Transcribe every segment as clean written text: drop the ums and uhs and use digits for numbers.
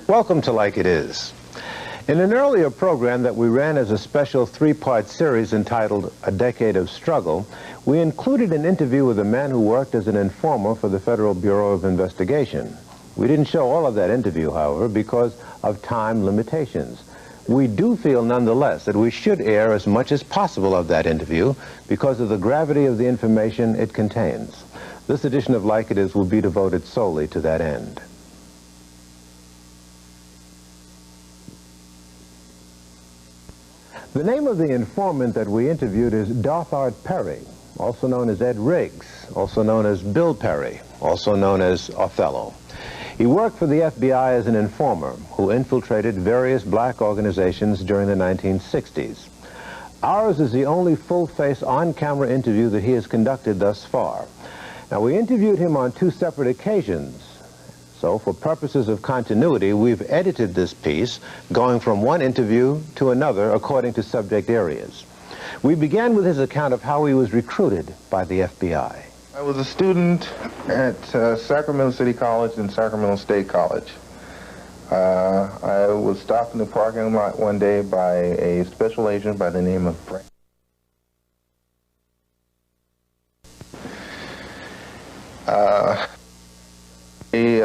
Welcome to Like It Is. In an earlier program that we ran as a special three-part series entitled A Decade of Struggle, we included an interview with a man who worked as an informer for the Federal Bureau of Investigation. We didn't show all of that interview, however, because of time limitations. We do feel, nonetheless, that we should air as much as possible of that interview because of the gravity of the information it contains. This edition of Like It Is will be devoted solely to that end. The name of the informant that we interviewed is Dothart Perry, also known as Ed Riggs, also known as Bill Perry, also known as Othello. He worked for the FBI as an informer who infiltrated various black organizations during the 1960s. Ours is the only full-face on-camera interview that he has conducted thus far. Now, we interviewed him on two separate occasions. So, for purposes of continuity, we've edited this piece, going from one interview to another according to subject areas. We began with his account of how he was recruited by the FBI. I was a student at Sacramento City College and Sacramento State College. I was stopped in the parking lot one day by a special agent by the name of Frank. He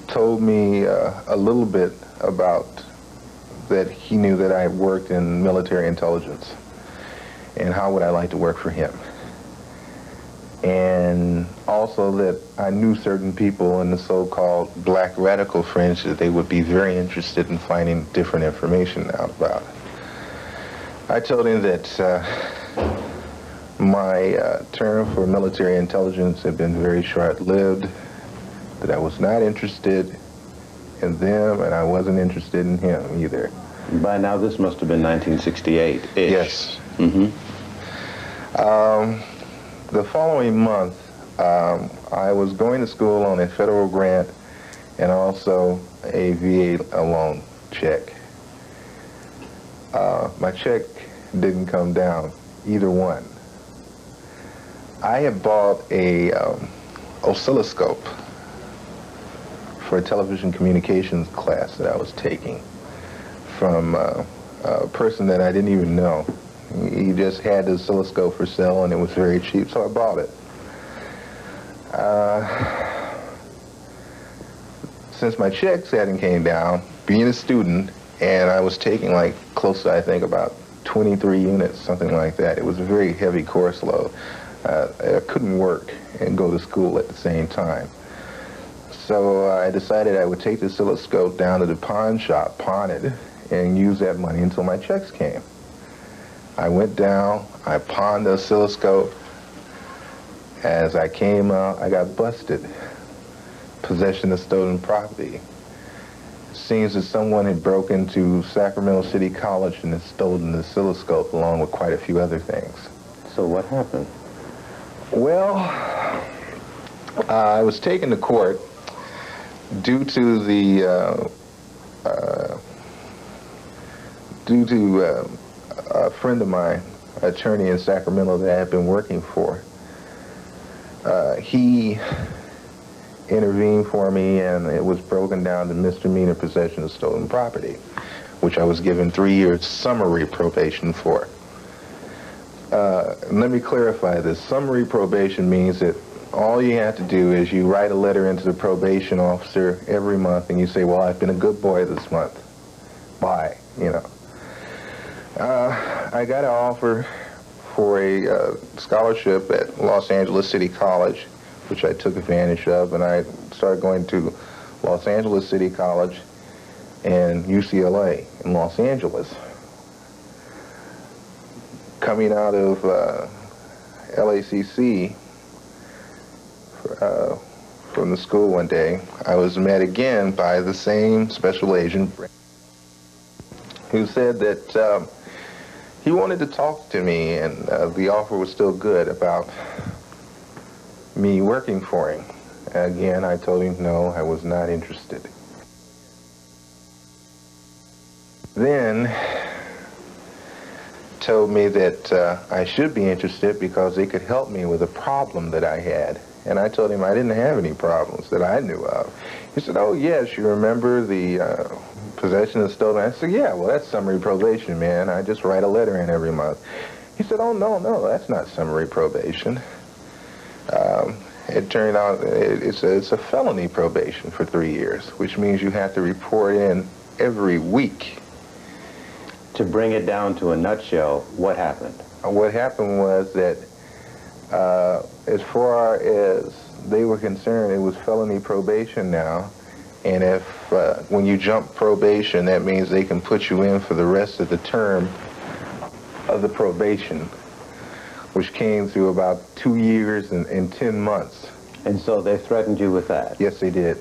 told me a little bit about that he knew that I had worked in military intelligence and how would I like to work for him. And also that I knew certain people in the so-called black radical fringe that they would be very interested in finding different information out about. I told him that my term for military intelligence had been very short-lived, that I was not interested in them, and I wasn't interested in him either. By now, this must have been 1968-ish. Yes. Mm-hmm. The following month, I was going to school on a federal grant and also a VA loan check. My check didn't come down, either one. I had bought a oscilloscope for a television communications class that I was taking from a person that I didn't even know. He just had the oscilloscope for sale and it was very cheap, so I bought it. Since my checks hadn't came down, being a student, and I was taking like close to, I think, about 23 units, something like that. It was a very heavy course load. I couldn't work and go to school at the same time. So I decided I would take the oscilloscope down to the pawn shop, pawn it, and use that money until my checks came. I went down, I pawned the oscilloscope. As I came out, I got busted. Possession of stolen property. It seems that someone had broken into Sacramento City College and had stolen the oscilloscope along with quite a few other things. So what happened? Well, I was taken to court due to the a friend of mine, attorney in Sacramento that I had been working for. He intervened for me, and it was broken down to misdemeanor possession of stolen property, which I was given 3 years summary probation for. Let me clarify this. Summary probation means that all you have to do is you write a letter into the probation officer every month and you say, well, I've been a good boy this month. Bye, you know. I got an offer for a scholarship at Los Angeles City College, which I took advantage of, and I started going to Los Angeles City College and UCLA in Los Angeles. Coming out of LACC from the school one day, I was met again by the same special agent who said that he wanted to talk to me, and the offer was still good about me working for him. Again, I told him no, I was not interested. Then told me that I should be interested because they could help me with a problem that I had. And I told him I didn't have any problems that I knew of. He said, oh, yes, you remember the possession of stolen. I said, yeah, well, that's summary probation, man. I just write a letter in every month. He said, oh, no, that's not summary probation. It turned out it's a felony probation for 3 years, which means you have to report in every week. To bring it down to a nutshell, what happened? What happened was that as far as they were concerned, it was felony probation now. And if when you jump probation, that means they can put you in for the rest of the term of the probation, which came through about 2 years and 10 months. And so they threatened you with that? Yes, they did.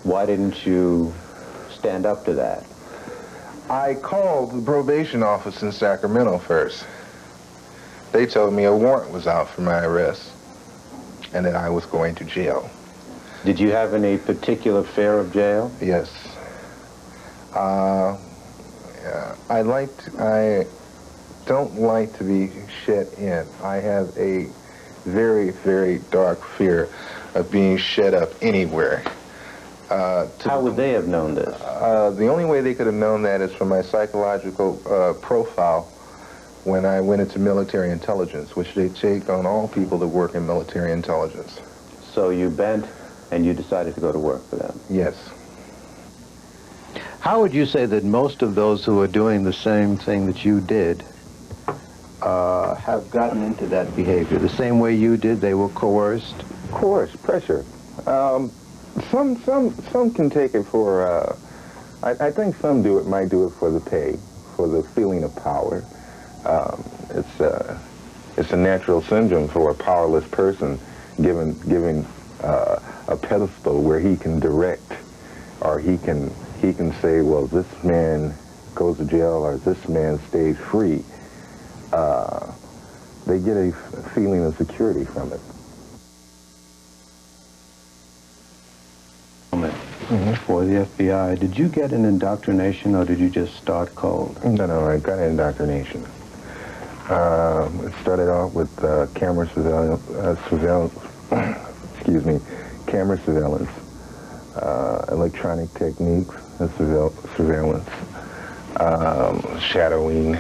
Why didn't you stand up to that? I called the probation office in Sacramento first. They told me a warrant was out for my arrest and that I was going to jail. Did you have any particular fear of jail? Yes. I don't like to be shut in. I have a very, very dark fear of being shut up anywhere. How would they have known this? The only way they could have known that is from my psychological profile when I went into military intelligence, which they take on all people that work in military intelligence. So you bent and you decided to go to work for them? Yes. How would you say that most of those who are doing the same thing that you did have gotten into that behavior? The same way you did, they were coerced? Coerced, pressure. Some can take it for, I think some might do it for the pay, for the feeling of power. It's a natural syndrome for a powerless person giving a pedestal where he can direct, or he can say, well, this man goes to jail or this man stays free. They get a feeling of security from it. For the FBI, did you get an indoctrination or did you just start cold? No, I got an indoctrination. It started off with camera surveillance, excuse me, camera surveillance, electronic techniques of surveillance, shadowing,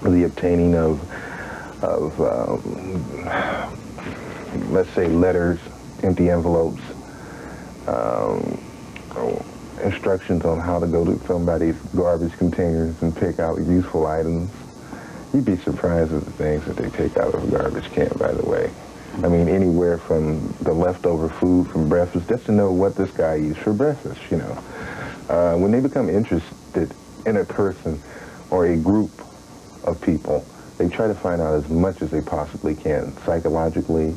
the obtaining of let's say letters, empty envelopes, instructions on how to go to somebody's garbage containers and pick out useful items. You'd be surprised at the things that they take out of a garbage can, by the way. I mean, anywhere from the leftover food from breakfast, just to know what this guy eats for breakfast, you know. When they become interested in a person or a group of people, they try to find out as much as they possibly can, psychologically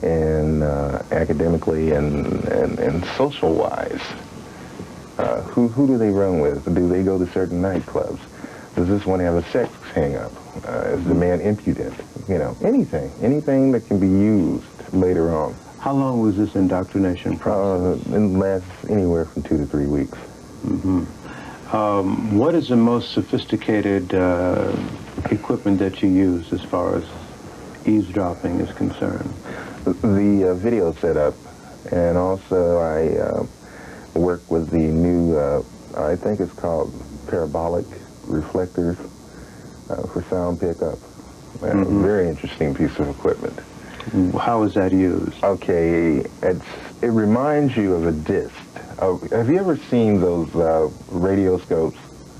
and academically and social-wise. Who do they run with? Do they go to certain nightclubs? Does this one have a sex hang-up? Is the man impudent? You know, anything that can be used later on. How long was this indoctrination process? It lasts anywhere from 2 to 3 weeks. Mm-hmm. What is the most sophisticated equipment that you use as far as eavesdropping is concerned? The video setup, and also I work with the new, I think it's called parabolic reflectors for sound pickup. Very interesting piece of equipment. How is that used? Okay, it reminds you of a disc. Have you ever seen those radioscopes?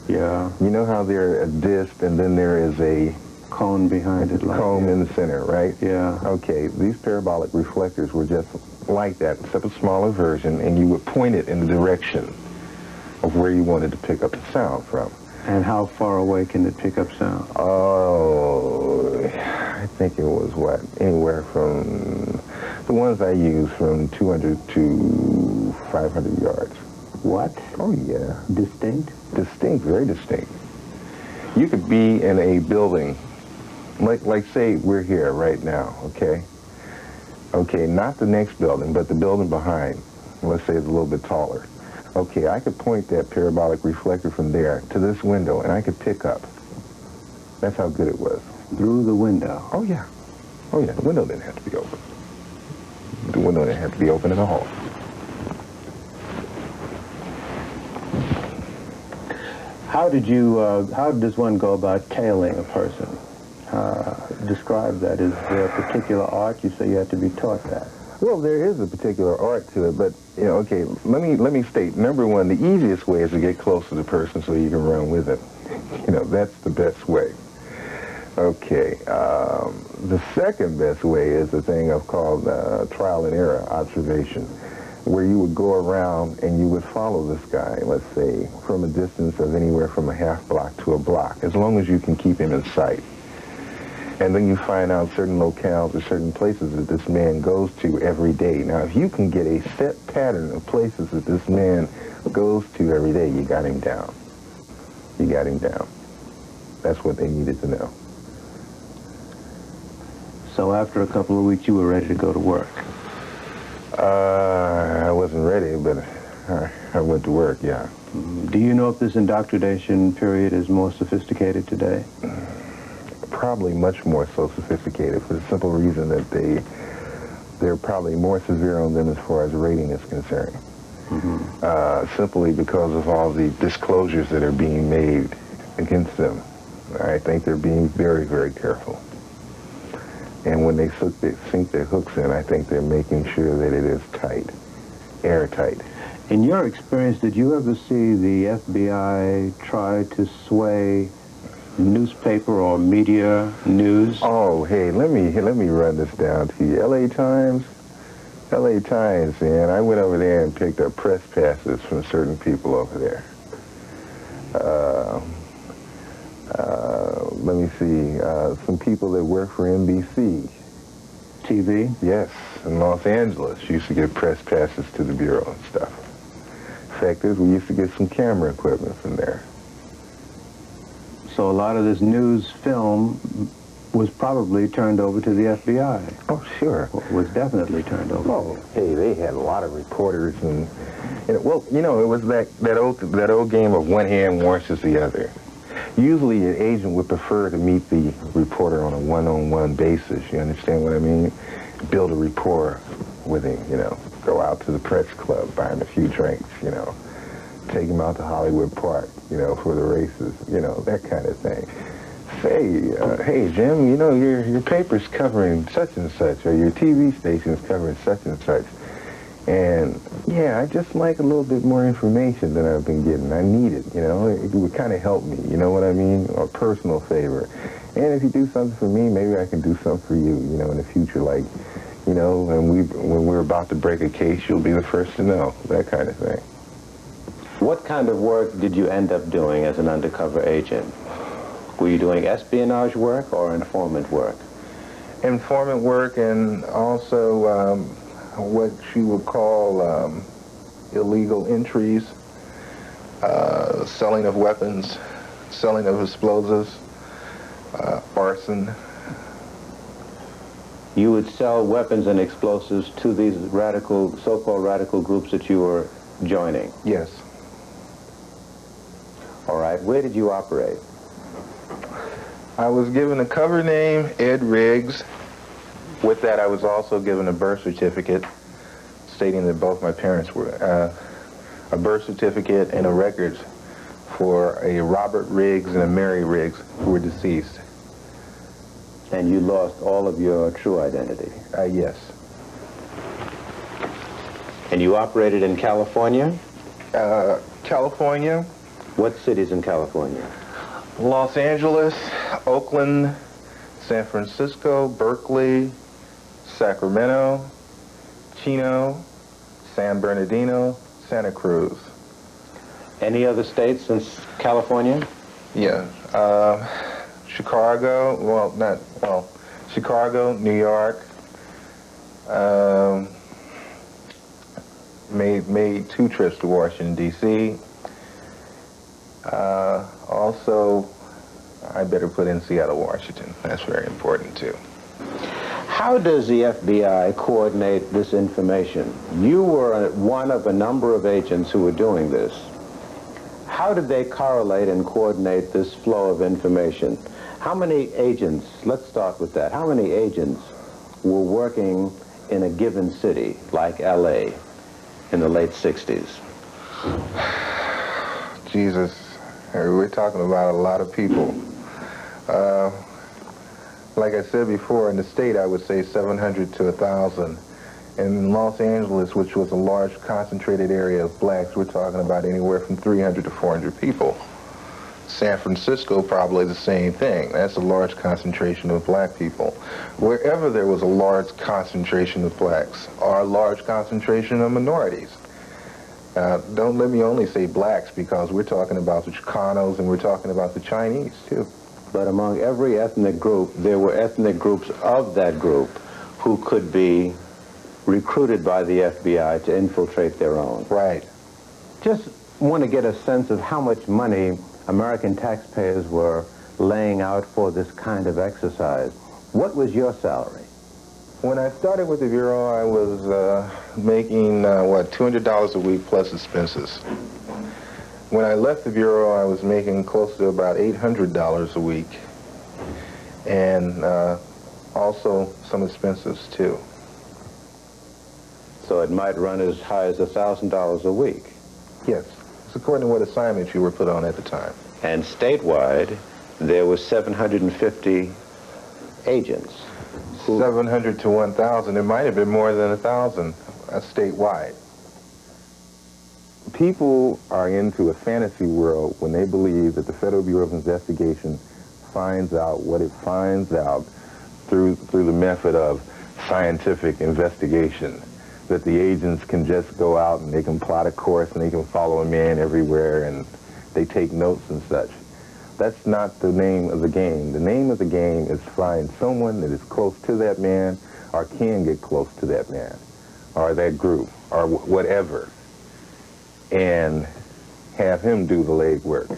Yeah. You know how they're a disc and then there is a cone behind it. Cone in the center, right? Yeah. Okay, these parabolic reflectors were just like that, except a smaller version, and you would point it in the direction of where you wanted to pick up the sound from. And how far away can it pick up sound? Oh, I think it was, what, anywhere from, the ones I use from 200 to 500 yards. What? Oh, yeah. Distinct? Distinct, very distinct. You could be in a building, like say we're here right now, okay? Okay, not the next building, but the building behind. Let's say it's a little bit taller. Okay, I could point that parabolic reflector from there to this window, and I could pick up. That's how good it was. Through the window? Oh, yeah. Oh, yeah. The window didn't have to be open. The window didn't have to be open at all. How does one go about tailing a person? Describe that. Is there a particular art? You say you have to be taught that. Well, there is a particular art to it, but, you know, okay, let me state, number one, the easiest way is to get close to the person so you can run with it. You know, that's the best way. Okay, the second best way is a thing I've called trial and error observation, where you would go around and you would follow this guy, let's say, from a distance of anywhere from a half block to a block, as long as you can keep him in sight. And then you find out certain locales or certain places that this man goes to every day. Now, if you can get a set pattern of places that this man goes to every day, you got him down. You got him down. That's what they needed to know. So after a couple of weeks, you were ready to go to work? I wasn't ready, but I went to work, yeah. Do you know if this indoctrination period is more sophisticated today? Probably much more so sophisticated, for the simple reason that they're probably more severe on them as far as rating is concerned. Simply because of all the disclosures that are being made against them. I think they're being very, very careful. And when they sink their hooks in, I think they're making sure that it is tight, airtight. In your experience, did you ever see the FBI try to sway newspaper or media news? Oh, hey, let me run this down to you. LA Times, man. I went over there and picked up press passes from certain people over there. Let me see, some people that work for NBC. TV? Yes, in Los Angeles. Used to get press passes to the Bureau and stuff. Fact is, we used to get some camera equipment from there. So a lot of this news film was probably turned over to the FBI. Oh, sure. Was definitely turned over. Oh, hey, they had a lot of reporters, and well, you know, it was that old game of one hand washes the other. Usually an agent would prefer to meet the reporter on a one-on-one basis, you understand what I mean? Build a rapport with him, you know, go out to the press club, buy him a few drinks, you know, take him out to Hollywood Park, you know, for the races, you know, that kind of thing. Say, hey, Jim, you know, your paper's covering such and such, or your TV station's covering such and such. And, yeah, I just like a little bit more information than I've been getting. I need it, you know. It would kind of help me, you know what I mean? A personal favor. And if you do something for me, maybe I can do something for you, you know, in the future. Like, you know, when we're about to break a case, you'll be the first to know, that kind of thing. What kind of work did you end up doing as an undercover agent? Were you doing espionage work or informant work? Informant work, and also what you would call illegal entries, selling of weapons, selling of explosives, arson. You would sell weapons and explosives to these radical, so-called radical groups that you were joining? Yes. All right. Where did you operate? I was given a cover name, Ed Riggs. With that, I was also given a birth certificate stating that both my parents were, a birth certificate and a record for a Robert Riggs and a Mary Riggs who were deceased. And you lost all of your true identity? Yes. And you operated in California? California. What cities in California? Los Angeles, Oakland, San Francisco, Berkeley, Sacramento, Chino, San Bernardino, Santa Cruz. Any other states since California? Yeah. Chicago, Chicago, New York. Made 2 trips to Washington, D.C. Also, I better put in Seattle, Washington. That's very important, too. How does the FBI coordinate this information? You were one of a number of agents who were doing this. How did they correlate and coordinate this flow of information? How many agents, let's start with that, how many agents were working in a given city, like LA, in the late 60s? Jesus, We're talking about a lot of people. Like I said before, in the state, I would say 700 to 1,000. In Los Angeles, which was a large concentrated area of blacks, we're talking about anywhere from 300 to 400 people. San Francisco, probably the same thing. That's a large concentration of black people. Wherever there was a large concentration of blacks, or a large concentration of minorities. Don't let me only say blacks, because we're talking about the Chicanos and we're talking about the Chinese, too. But among every ethnic group, there were ethnic groups of that group who could be recruited by the FBI to infiltrate their own. Right. Just want to get a sense of how much money American taxpayers were laying out for this kind of exercise. What was your salary? When I started with the Bureau, I was making, $200 a week plus expenses. When I left the Bureau, I was making close to about $800 a week, and also some expenses, too. So it might run as high as $1,000 a week. Yes. It's according to what assignments you were put on at the time. And statewide, there were 750 agents. 700 to 1,000. It might have been more than 1,000 statewide. People are into a fantasy world when they believe that the Federal Bureau of Investigation finds out what it finds out through the method of scientific investigation. That the agents can just go out and they can plot a course and they can follow a man everywhere and they take notes and such. That's not the name of the game. The name of the game is find someone that is close to that man or can get close to that man or that group or whatever and have him do the legwork.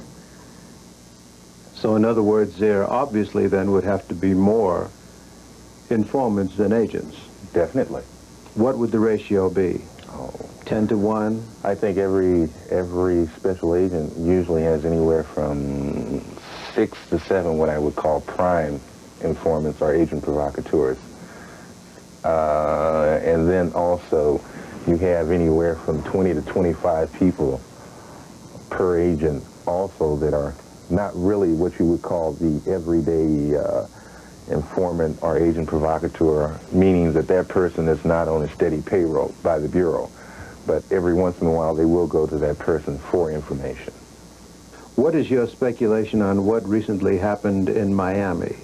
So in other words, there obviously then would have to be more informants than agents. Definitely. What would the ratio be? 10 to 1? I think every special agent usually has anywhere from 6 to 7 what I would call prime informants or agent provocateurs. And then also you have anywhere from 20 to 25 people per agent also that are not really what you would call the everyday informant or agent provocateur, meaning that that person is not on a steady payroll by the Bureau, but every once in a while they will go to that person for information. What is your speculation on what recently happened in Miami?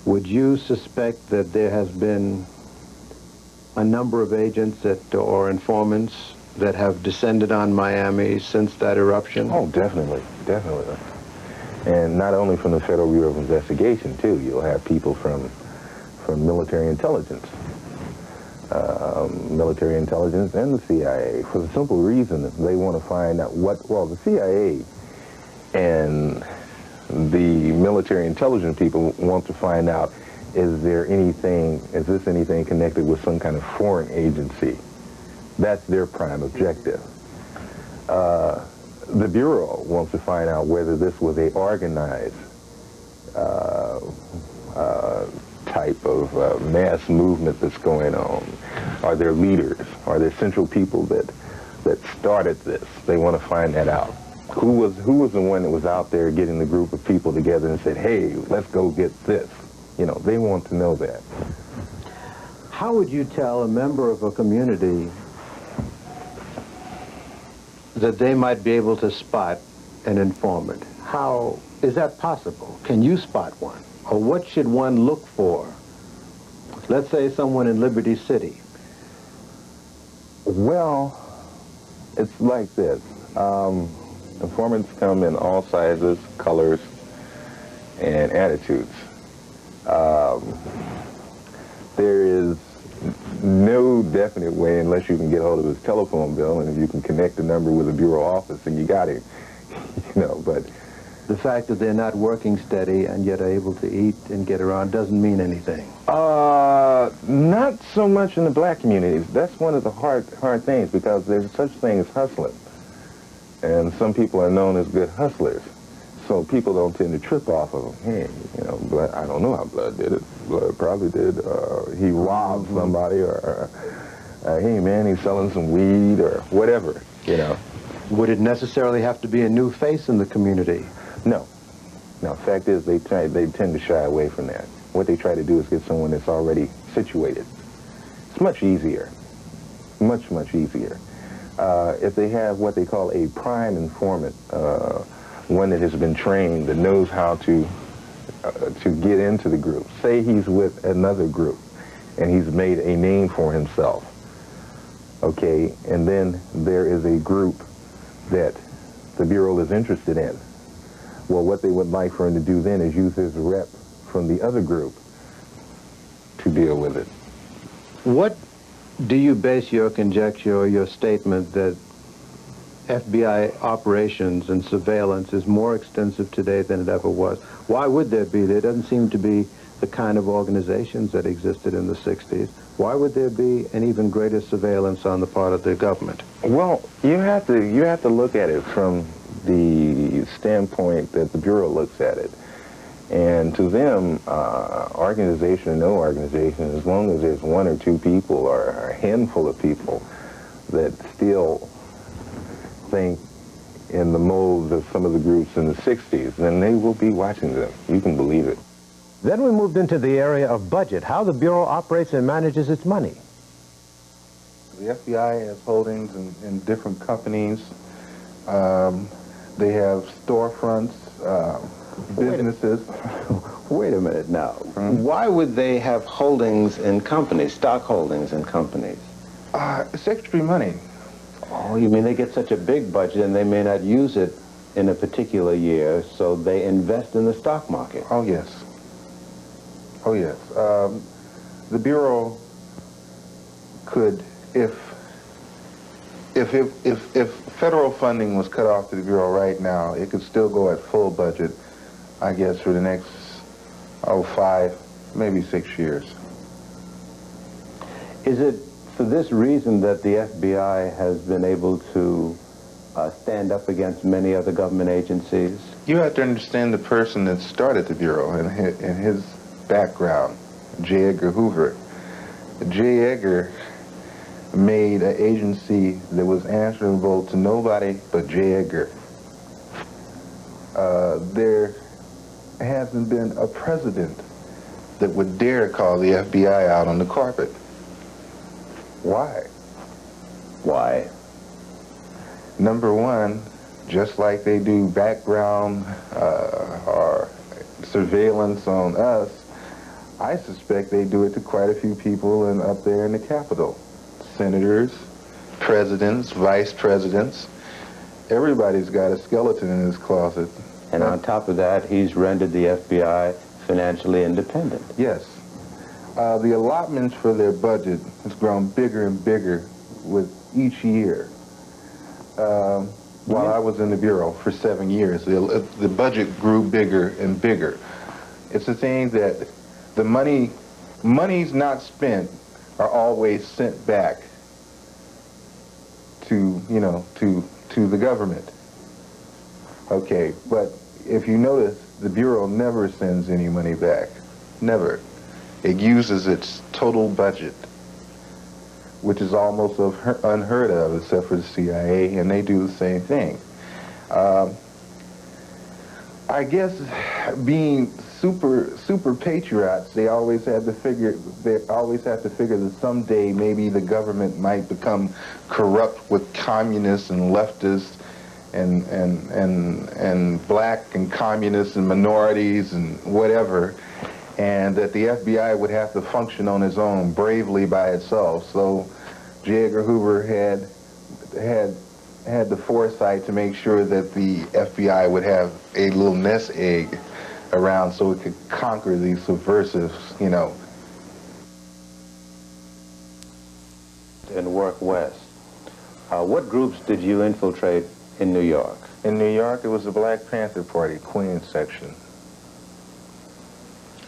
Would you suspect that there has been a number of agents that, or informants that have descended on Miami since that eruption? Oh, definitely, definitely. And not only from the Federal Bureau of Investigation, too. You'll have people from military intelligence. Military intelligence and the CIA, for the simple reason that they want to find out the CIA and the military intelligence people want to find out, is this anything connected with some kind of foreign agency? That's their prime objective. The Bureau wants to find out whether this was a organized type of mass movement that's going on. Are there leaders? Are there central people that started this? They want to find that out. Who was the one that was out there getting the group of people together and said, hey, let's go get this? You know, they want to know that. How would you tell a member of a community that they might be able to spot an informant? How is that possible? Can you spot one? Or what should one look for? Let's say someone in Liberty City. Well, it's like this. Informants come in all sizes, colors, and attitudes. There is no definite way, unless you can get hold of his telephone bill, and if you can connect the number with a Bureau office, and you got him. But the fact that they're not working steady and yet are able to eat and get around doesn't mean anything. Not so much in the black communities. That's one of the hard things, because there's such thing as hustling. And some people are known as good hustlers. So people don't tend to trip off of them. Hey, Blood, I don't know how Blood did it. Blood probably did. He robbed somebody, or hey man, he's selling some weed, or whatever, Would it necessarily have to be a new face in the community? No. No, fact is they tend to shy away from that. What they try to do is get someone that's already situated. It's much easier. Much, much easier. If they have what they call a prime informant, one that has been trained, that knows how to get into the group. Say he's with another group and he's made a name for himself. Okay, and then there is a group that the Bureau is interested in. Well, what they would like for him to do then is use his rep from the other group to deal with it. What do you base your conjecture or your statement that FBI operations and surveillance is more extensive today than it ever was? Why would there be? There doesn't seem to be the kind of organizations that existed in the 60s. Why would there be an even greater surveillance on the part of the government? Well, you have to look at it from the standpoint that the Bureau looks at it. And to them, organization or no organization, as long as there's one or two people or a handful of people that still think in the mold of some of the groups in the 60s, then they will be watching them. You can believe it. Then we moved into the area of budget, how the Bureau operates and manages its money. The FBI has holdings in different companies. They have storefronts, businesses. Wait a minute now. Why would they have holdings in companies, stock holdings in companies? It's extra money. Oh, you mean they get such a big budget and they may not use it in a particular year, so they invest in the stock market? Oh, yes. Oh, yes. The Bureau could, if federal funding was cut off to the Bureau right now, it could still go at full budget, I guess, for the next, 5, maybe 6 years. Is it for this reason that the FBI has been able to stand up against many other government agencies? You have to understand the person that started the Bureau and his background, J. Edgar Hoover. J. Edgar made an agency that was answerable to nobody but J. Edgar. There hasn't been a president that would dare call the FBI out on the carpet. Why? Why? Number one, just like they do background or surveillance on us, I suspect they do it to quite a few people up there in the Capitol. Senators, presidents, vice presidents. Everybody's got a skeleton in his closet. And on top of that, he's rendered the FBI financially independent. Yes. The allotments for their budget has grown bigger and bigger with each year. While I was in the Bureau for 7 years, the budget grew bigger and bigger. It's the thing that the monies not spent are always sent back to, to the government. Okay, but if you notice, the Bureau never sends any money back. Never. It uses its total budget, which is almost unheard of except for the CIA, and they do the same thing. I guess being super patriots, they always have to figure that someday maybe the government might become corrupt with communists and leftists and black and communists and minorities and whatever, and that the FBI would have to function on its own bravely by itself. So J. Edgar Hoover had the foresight to make sure that the FBI would have a little nest egg around so it could conquer these subversives, And work west. What groups did you infiltrate in New York? In New York, it was the Black Panther Party, Queens section.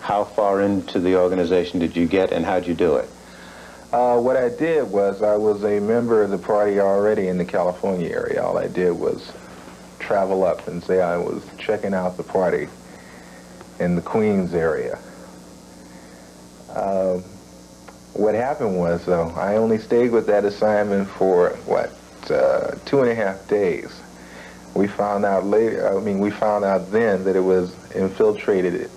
How far into the organization did you get, and how'd you do it? What I did was, I was a member of the party already in the California area. All I did was travel up and say I was checking out the party in the Queens area. What happened was, though, I only stayed with that assignment for, 2.5 days. We found out later, we found out then that it was infiltrated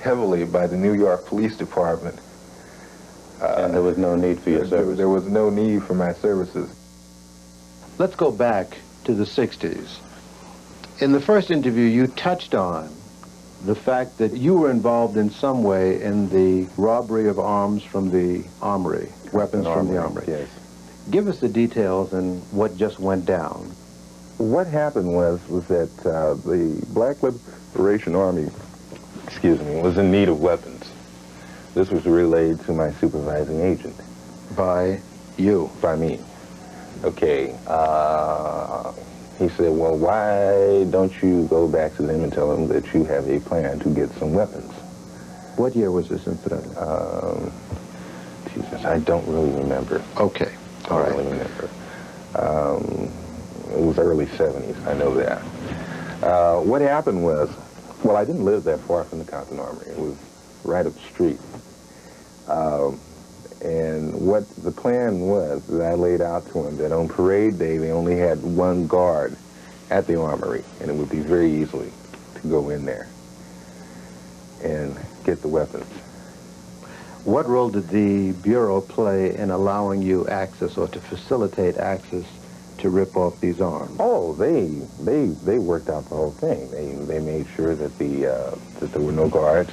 heavily by the New York Police Department. And there was no need for your services? There was no need for my services. Let's go back to the 60s. In the first interview, you touched on the fact that you were involved in some way in the robbery of arms from the armory, weapons from the armory. Yes. Give us the details and what just went down. What happened was that the Black Liberation Army, was in need of weapons. This was relayed to my supervising agent. By you? By me. Okay. He said, well, why don't you go back to them and tell them that you have a plan to get some weapons? What year was this incident? Jesus, I don't really remember. Okay. All right. I don't really remember. It was early 70s, I know that. What happened was, well, I didn't live that far from the Compton Armory. It was right up the street. And what the plan was that I laid out to him, that on parade day they only had one guard at the armory, and it would be very easily to go in there and get the weapons. What role did the Bureau play in allowing you access or to facilitate access to rip off these arms? Oh, they worked out the whole thing. They made sure that that there were no guards,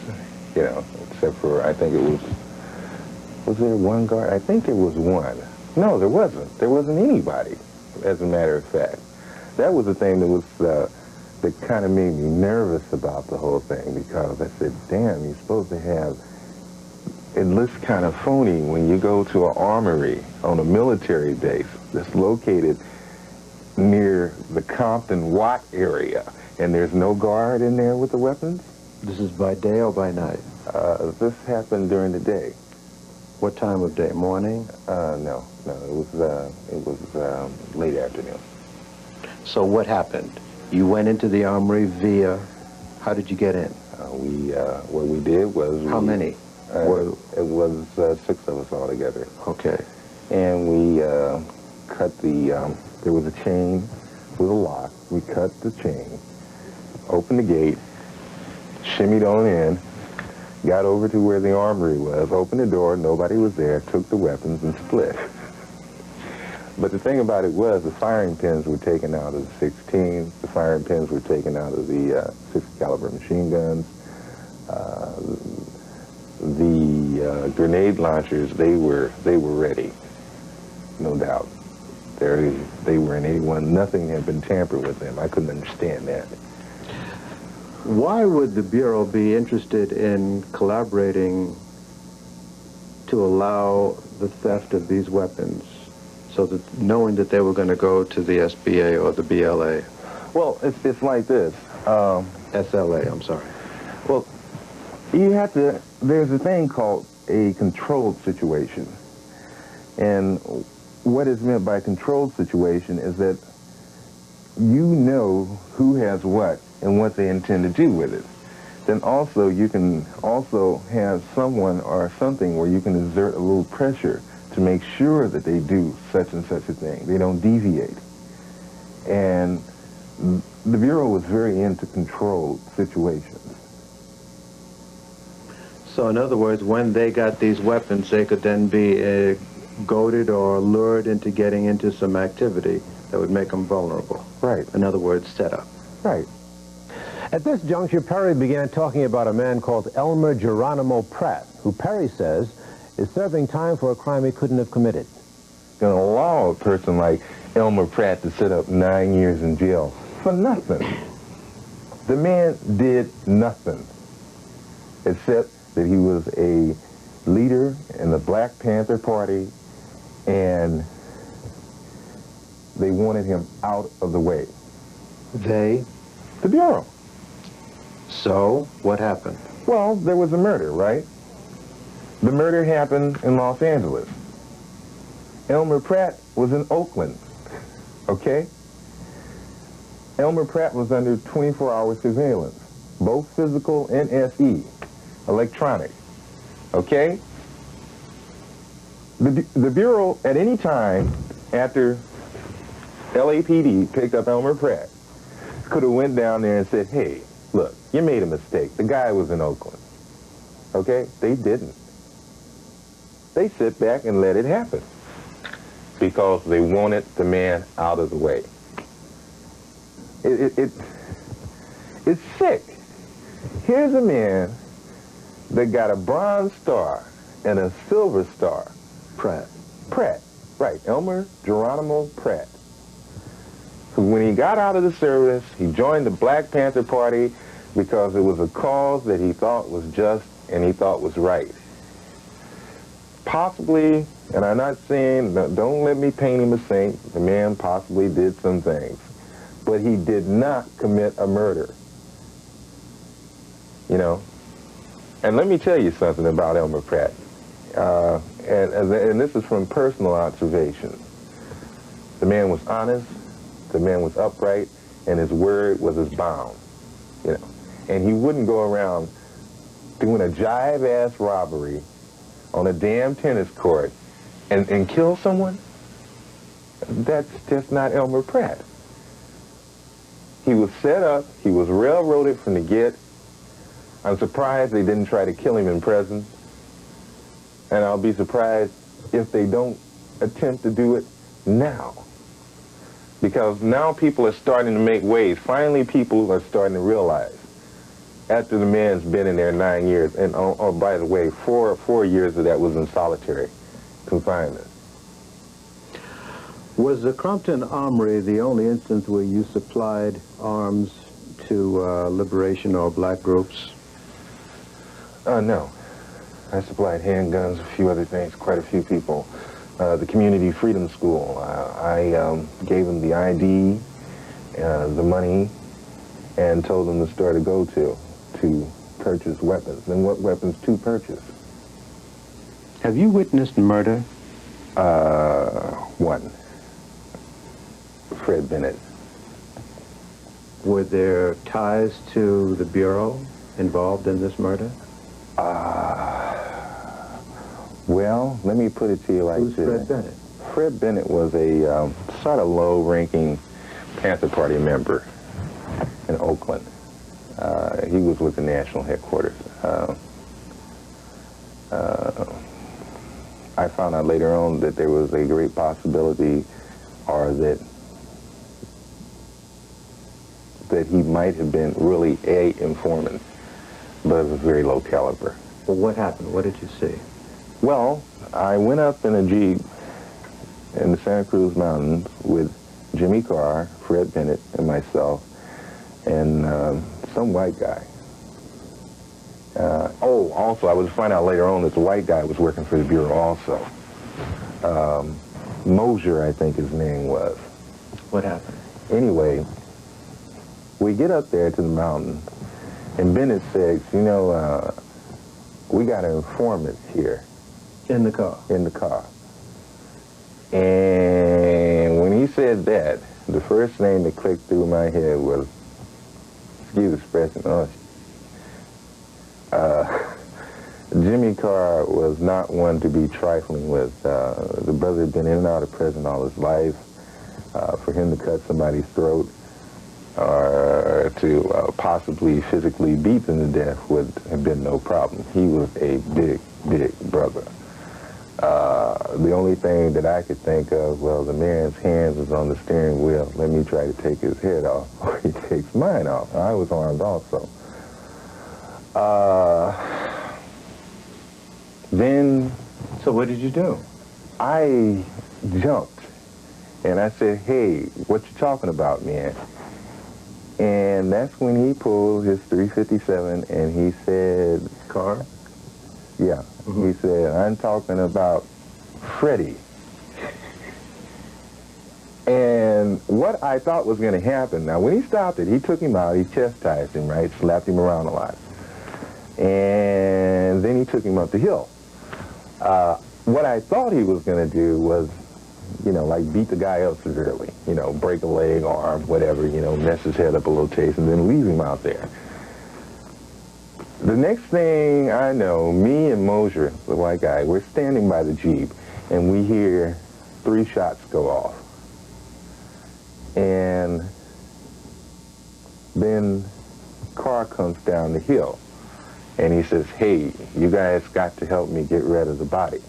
except for, I think it was there one guard? I think there was one. No, there wasn't. There wasn't anybody, as a matter of fact. That was the thing that kind of made me nervous about the whole thing, because I said, damn, you're supposed to have, it looks kind of phony when you go to an armory on a military base that's located near the Compton Watt area, and there's no guard in there with the weapons. This is by day or by night? This happened during the day. What time of day? Morning? No, it was late afternoon. So what happened? You went into the armory via, how did you get in? What we did was... How many? It was 6 of us all together. Okay. And we cut there was a chain with a lock. We cut the chain, opened the gate, shimmied on in, got over to where the armory was, opened the door, nobody was there, took the weapons and split. But the thing about it was the firing pins were taken out of the 16, the firing pins were taken out of the 60 caliber machine guns. The grenade launchers, they were ready, no doubt. They were in A1. Nothing had been tampered with them. I couldn't understand that. Why would the Bureau be interested in collaborating to allow the theft of these weapons, so that knowing that they were going to go to the SBA or the BLA? Well, it's like this. SLA, I'm sorry. Well, you have to, there's a thing called a controlled situation. And what is meant by controlled situation is that you know who has what and what they intend to do with it. Then also you can also have someone or something where you can exert a little pressure to make sure that they do such and such a thing. They don't deviate. And the Bureau was very into controlled situations. So in other words, when they got these weapons, they could then be goaded or lured into getting into some activity that would make them vulnerable. Right. In other words, set up. Right. At this juncture, Perry began talking about a man called Elmer Geronimo Pratt, who Perry says is serving time for a crime he couldn't have committed. Going to allow a person like Elmer Pratt to sit up 9 years in jail for nothing. The man did nothing, except that he was a leader in the Black Panther Party, and they wanted him out of the way. They? The Bureau. So, what happened? Well, there was a murder, right? The murder happened in Los Angeles. Elmer Pratt was in Oakland, okay? Elmer Pratt was under 24-hour surveillance, both physical and SE, electronic, okay? The Bureau at any time after LAPD picked up Elmer Pratt, could have went down there and said, hey, look, you made a mistake. The guy was in Oakland. Okay? They didn't. They sit back and let it happen because they wanted the man out of the way. It's sick. Here's a man that got a Bronze Star and a Silver Star. Pratt. Pratt, right, Elmer Geronimo Pratt. So when he got out of the service, he joined the Black Panther Party because it was a cause that he thought was just and he thought was right. Possibly, and I'm not saying, don't let me paint him a saint, the man possibly did some things, but he did not commit a murder. You know? And let me tell you something about Elmer Pratt. And this is from personal observation. The man was honest, the man was upright, and his word was his bond. You know? And he wouldn't go around doing a jive-ass robbery on a damn tennis court and kill someone. That's just not Elmer Pratt. He was set up, he was railroaded from the get. I'm surprised they didn't try to kill him in prison. And I'll be surprised if they don't attempt to do it now. Because now people are starting to make waves. Finally, people are starting to realize, after the man's been in there 9 years, and oh, by the way, four years of that was in solitary confinement. Was the Crumpton Armory the only instance where you supplied arms to liberation or black groups? No. I supplied handguns, a few other things, quite a few people. The Community Freedom School, I gave them the ID, the money, and told them the store to go to purchase weapons, and what weapons to purchase. Have you witnessed murder? One. Fred Bennett. Were there ties to the Bureau involved in this murder? Well, let me put it to you like Who's this. Fred Bennett? Fred Bennett was a sort of low-ranking Panther Party member in Oakland. He was with the national headquarters. I found out later on that there was a great possibility, or that he might have been really a informant, but of a very low caliber. Well, what happened? What did you see? Well, I went up in a Jeep in the Santa Cruz Mountains with Jimmy Carr, Fred Bennett, and myself, and some white guy. Also, I was to find out later on that the white guy was working for the Bureau also. Mosier, I think his name was. What happened? Anyway, we get up there to the mountain, and Bennett says, you know, we got an informant here. In the car? In the car. And when he said that, the first name that clicked through my head was, excuse the expression, Jimmy Carr was not one to be trifling with. The brother had been in and out of prison all his life. For him to cut somebody's throat or to possibly physically beat them to death would have been no problem. He was a big, big brother. The only thing that I could think of, well, the man's hands was on the steering wheel. Let me try to take his head off, or he takes mine off. I was armed also. Then... So what did you do? I jumped, and I said, hey, what you talking about, man? And that's when he pulled his .357, and he said... Car? Yeah. Mm-hmm. He said, I'm talking about Freddie. And what I thought was going to happen, now when he stopped it, he took him out, he chastised him, right, slapped him around a lot. And then he took him up the hill. What I thought he was going to do was, you know, like beat the guy up severely, you know, break a leg, arm, whatever, you know, mess his head up a little taste, and then leave him out there. The next thing I know, me and Mosier, the white guy, we're standing by the Jeep, and we hear 3 shots go off. And then car comes down the hill. And he says, hey, you guys got to help me get rid of the body.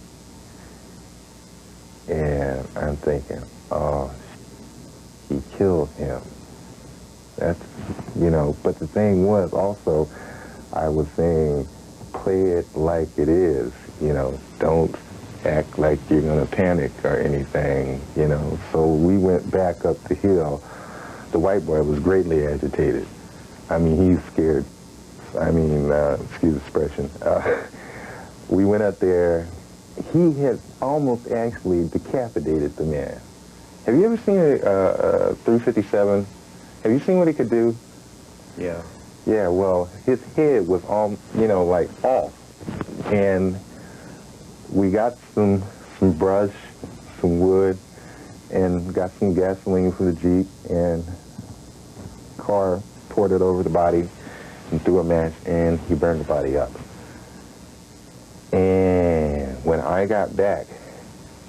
And I'm thinking, oh, he killed him. That's, you know, but the thing was also, I was saying, play it like it is, you know, don't act like you're going to panic or anything, you know. So we went back up the hill. The white boy was greatly agitated. I mean, he's scared. I mean, excuse the expression. We went up there. He had almost actually decapitated the man. Have you ever seen a 357? Have you seen what he could do? Yeah. Yeah, well, his head was all, you know, like off. And we got some brush, some wood, and got some gasoline for the Jeep, and car poured it over the body and threw a match, and he burned the body up. And when I got back,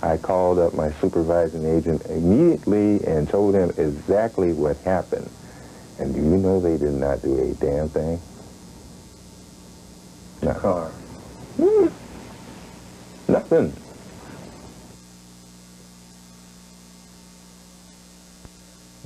I called up my supervising agent immediately and told him exactly what happened. And do you know they did not do a damn thing? The car. Nothing.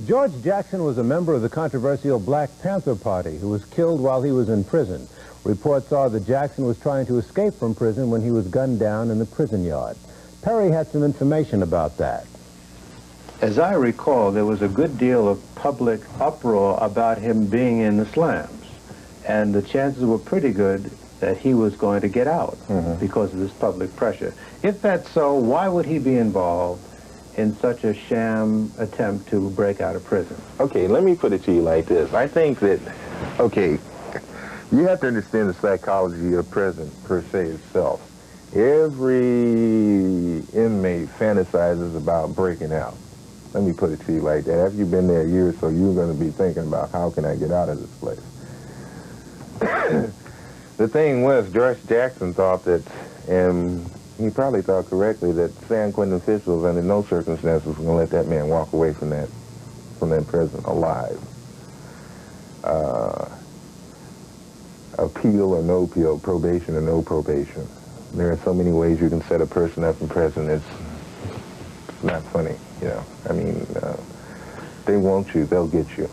George Jackson was a member of the controversial Black Panther Party who was killed while he was in prison. Reports are that Jackson was trying to escape from prison when he was gunned down in the prison yard. Perry had some information about that. As I recall, there was a good deal of public uproar about him being in the slams, and the chances were pretty good that he was going to get out because of this public pressure. If that's so, why would he be involved in such a sham attempt to break out of prison? Okay, let me put it to you like this. I think that, okay, you have to understand the psychology of prison per se itself. Every inmate fantasizes about breaking out. Let me put it to you like that. After you've been there a year or so, you're going to be thinking about, how can I get out of this place? The thing was, George Jackson thought that, and he probably thought correctly, that San Quentin officials under no circumstances were going to let that man walk away from that prison alive. Appeal or no appeal, probation or no probation. There are so many ways you can set a person up in prison. It's not funny, you know. I mean, they want you, they'll get you.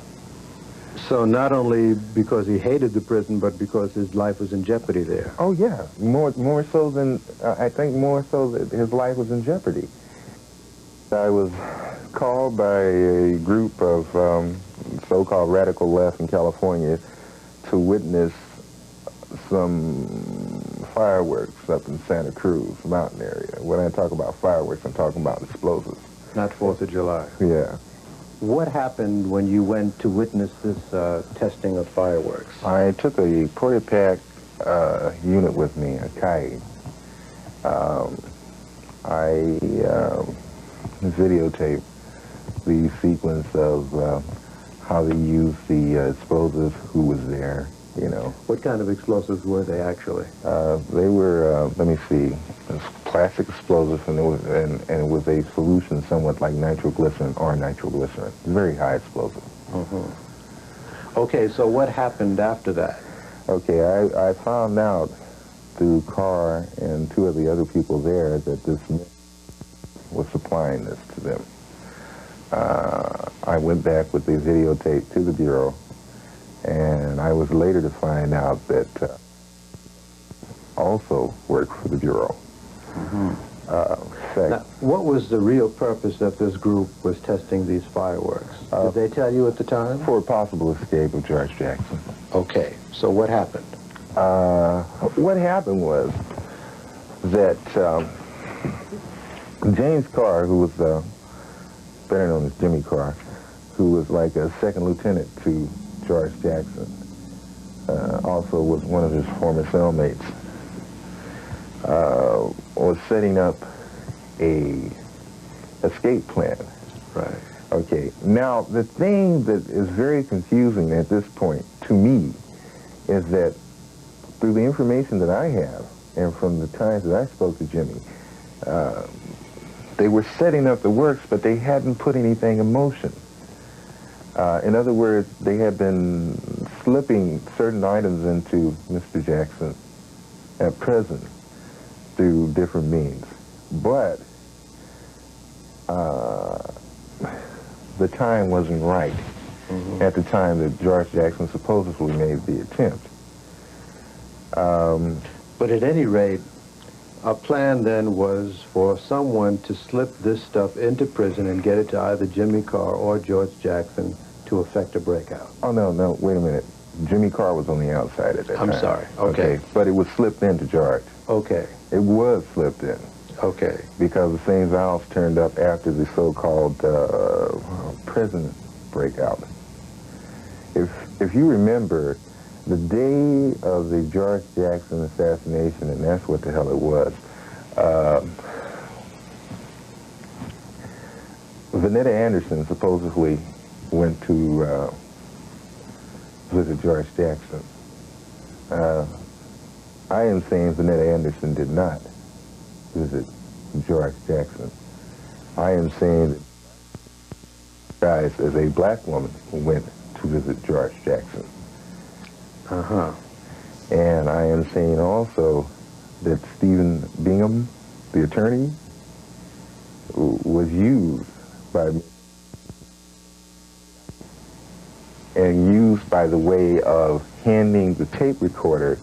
So not only because he hated the prison, but because his life was in jeopardy there. Oh yeah, more so than, I think more so that his life was in jeopardy. I was called by a group of so-called radical left in California to witness some fireworks up in Santa Cruz mountain area. When I talk about fireworks, I'm talking about explosives. Not 4th of July. Yeah. What happened when you went to witness this testing of fireworks? I took a Porta-Pack unit with me, a kite. I videotaped the sequence of how they used the explosives, who was there, you know. What kind of explosives were they actually? They were, let me see, plastic explosives, and it was a solution somewhat like nitroglycerin or nitroglycerin. Very high explosive. Okay, so what happened after that? Okay, I found out through Carr and 2 of the other people there that this man was supplying this to them. I went back with the videotape to the Bureau, and I was later to find out that also worked for the Bureau. Now, what was the real purpose that this group was testing these fireworks? Did they tell you at the time? For a possible escape of George Jackson. Okay, so what happened? What happened was that James Carr, who was better known as Jimmy Carr, who was like a second lieutenant to George Jackson, also was one of his former cellmates, was setting up a escape plan. Right. Okay, now the thing that is very confusing at this point to me is that through the information that I have and from the times that I spoke to Jimmy, they were setting up the works, but they hadn't put anything in motion. In other words, they had been slipping certain items into Mr. Jackson at present through different means. But the time wasn't right at the time that George Jackson supposedly made the attempt. But at any rate, a plan then was for someone to slip this stuff into prison and get it to either Jimmy Carr or George Jackson to effect a breakout. Oh, no, wait a minute. Jimmy Carr was on the outside at that time. I'm sorry. Okay. But it was slipped into George. Okay. It was slipped in. Okay. Because the St. Val's turned up after the so-called prison breakout. If you remember, the day of the George Jackson assassination, and that's what the hell it was, Vanetta Anderson supposedly went to visit George Jackson. I am saying Vanetta Anderson did not visit George Jackson. I am saying that guys, as a black woman, went to visit George Jackson. And I am saying also that Stephen Bingham, the attorney, was used by the way of handing the tape recorder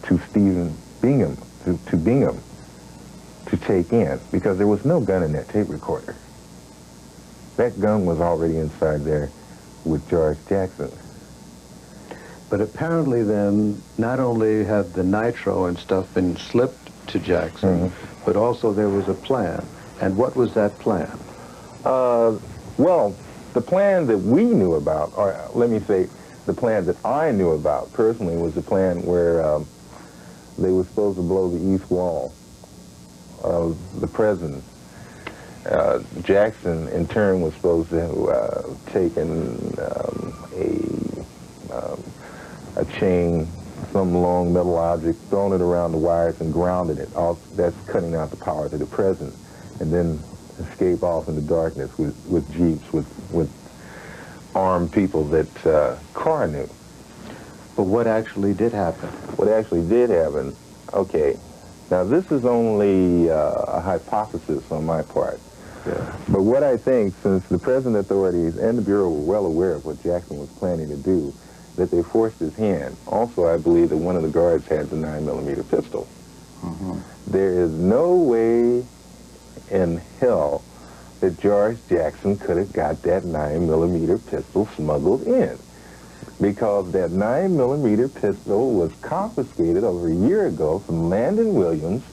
to Stephen Bingham, to Bingham, to take in, because there was no gun in that tape recorder. That gun was already inside there with George Jackson. But apparently then, not only had the nitro and stuff been slipped to Jackson, but also there was a plan. And what was that plan? Well, the plan that we knew about, or let me say, the plan that I knew about personally, was the plan where they were supposed to blow the east wall of the prison. Jackson, in turn, was supposed to have taken a chain, some long metal object, thrown it around the wires and grounded it. That's cutting out the power to the prison, and then escape off in the darkness with jeeps, with armed people that Carr knew. But what actually did happen? What actually did happen, okay, now this is only a hypothesis on my part. Yeah. But what I think, since the present authorities and the Bureau were well aware of what Jackson was planning to do, that they forced his hand. Also, I believe that one of the guards had the 9mm pistol. There is no way in hell that George Jackson could have got that 9mm pistol smuggled in, because that 9mm pistol was confiscated over a year ago from Landon Williams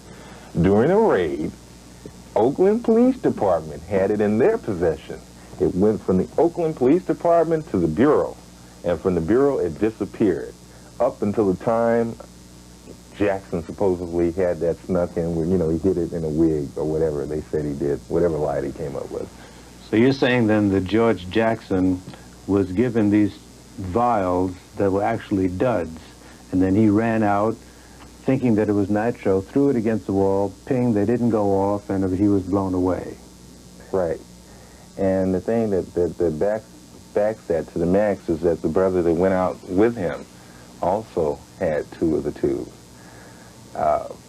during a raid. Oakland Police Department had it in their possession. It went from the Oakland Police Department to the Bureau, and from the Bureau it disappeared up until the time Jackson supposedly had that snuck in, where, you know, he hid it in a wig or whatever they said he did, whatever lie he came up with. So you're saying then that George Jackson was given these vials that were actually duds, and then he ran out thinking that it was nitro, threw it against the wall, ping, they didn't go off, and he was blown away. Right. And the thing that backs that to the max is that the brother that went out with him also had 2 of the tubes.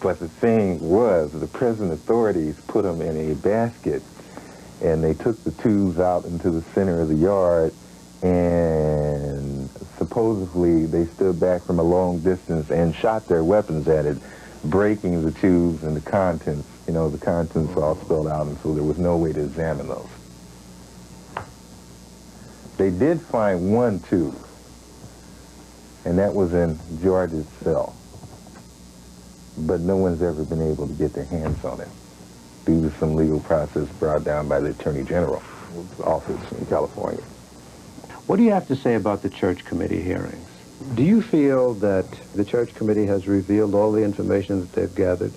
But the thing was, the prison authorities put them in a basket, and they took the tubes out into the center of the yard, and supposedly they stood back from a long distance and shot their weapons at it, breaking the tubes and the contents. You know, the contents all spilled out, and so there was no way to examine those. They did find 1 tube, and that was in George's cell. But no one's ever been able to get their hands on it due to some legal process brought down by the Attorney General's office in California. What do you have to say about the church committee hearings? Do you feel that the church committee has revealed all the information that they've gathered?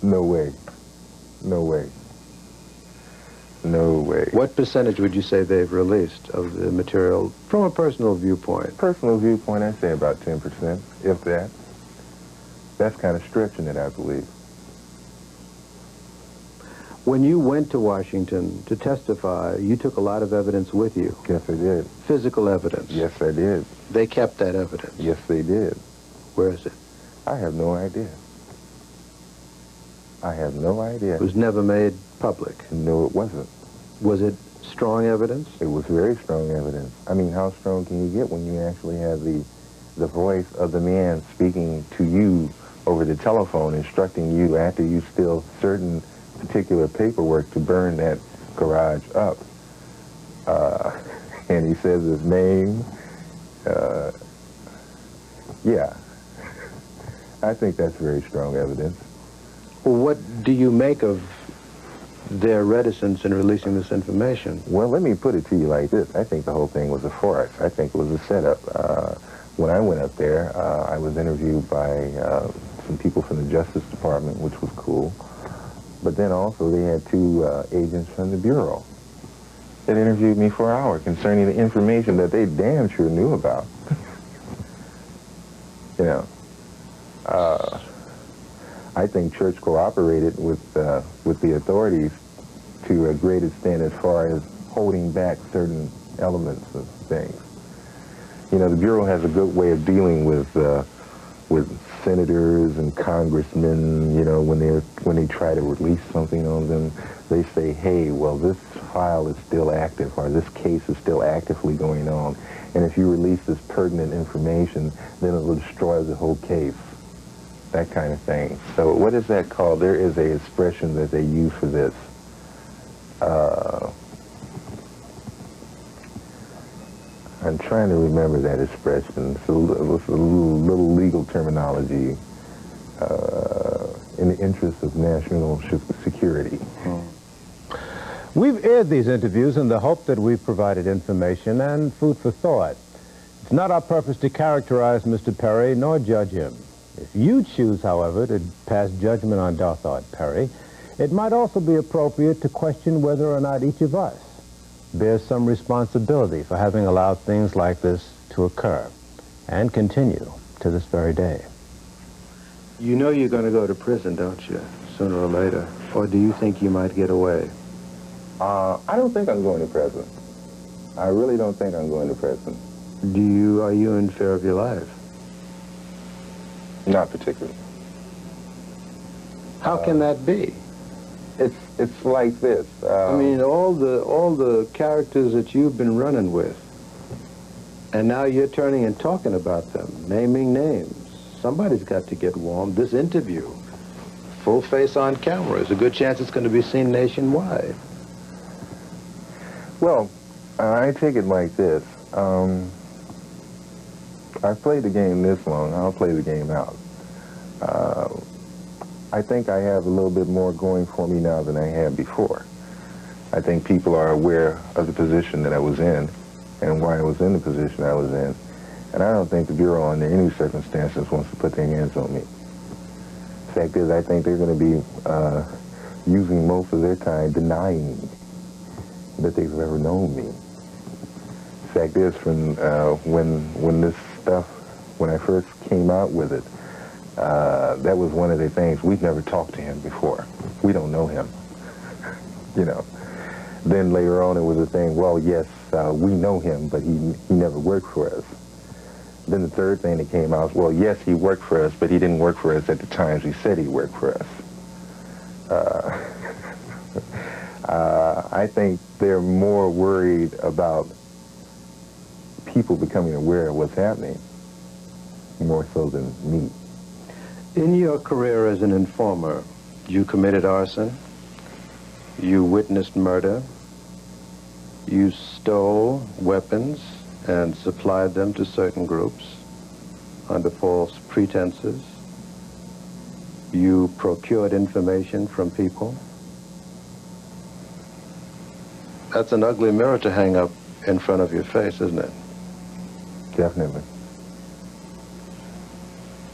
No way. No way. No way. What percentage would you say they've released of the material from a personal viewpoint? Personal viewpoint, I'd say about 10%, if that. That's kind of stretching it, I believe. When you went to Washington to testify, you took a lot of evidence with you. Yes, I did. Physical evidence. Yes, I did. They kept that evidence. Yes, they did. Where is it? I have no idea. I have no idea. It was never made public. No, it wasn't. Was it strong evidence? It was very strong evidence. I mean, how strong can you get when you actually have the voice of the man speaking to you over the telephone, instructing you after you steal certain particular paperwork to burn that garage up. And he says his name. Yeah. I think that's very strong evidence. Well, what do you make of their reticence in releasing this information? Well, let me put it to you like this. I think the whole thing was a farce. I think it was a setup. When I went up there, I was interviewed by some people from the Justice Department, which was cool. But then also they had two agents from the Bureau that interviewed me for an hour concerning the information that they damn sure knew about. You know, I think Church cooperated with the authorities to a great extent as far as holding back certain elements of things. You know, the Bureau has a good way of dealing with senators and congressmen. You know, when they try to release something on them, they say, hey, well, this file is still active, or this case is still actively going on, and if you release this pertinent information, then it will destroy the whole case. That kind of thing. So what is that called? There is a expression that they use for this. I'm trying to remember that expression. It's a little legal terminology in the interest of national security. We've aired these interviews in the hope that we've provided information and food for thought. It's not our purpose to characterize Mr. Perry nor judge him. If you choose, however, to pass judgment on Dothart Perry, it might also be appropriate to question whether or not each of us bears some responsibility for having allowed things like this to occur and continue to this very day. You know you're going to go to prison, don't you, sooner or later? Or do you think you might get away? I don't think I'm going to prison. I really don't think I'm going to prison. Are you in fear of your life? Not particularly. How can that be? It's like this. I mean, all the characters that you've been running with, and now you're turning and talking about them, naming names. Somebody's got to get warm. This interview, full face on camera, there's a good chance it's going to be seen nationwide. Well, I take it like this. I've played the game this long. I'll play the game out. I think I have a little bit more going for me now than I had before. I think people are aware of the position that I was in and why I was in the position I was in. And I don't think the Bureau under any circumstances wants to put their hands on me. The fact is, I think they're going to be using most of their time denying that they've ever known me. The fact is, from when this stuff, when I first came out with it, that was one of the things. We've never talked to him before. We don't know him. You know. Then later on it was a thing, well, yes, we know him, but he never worked for us. Then the third thing that came out was, well, yes, he worked for us, but he didn't work for us at the times he said he worked for us. I think they're more worried about people becoming aware of what's happening, more so than me. In your career as an informer, you committed arson, you witnessed murder, you stole weapons and supplied them to certain groups under false pretenses. You procured information from people. That's an ugly mirror to hang up in front of your face, isn't it? Definitely.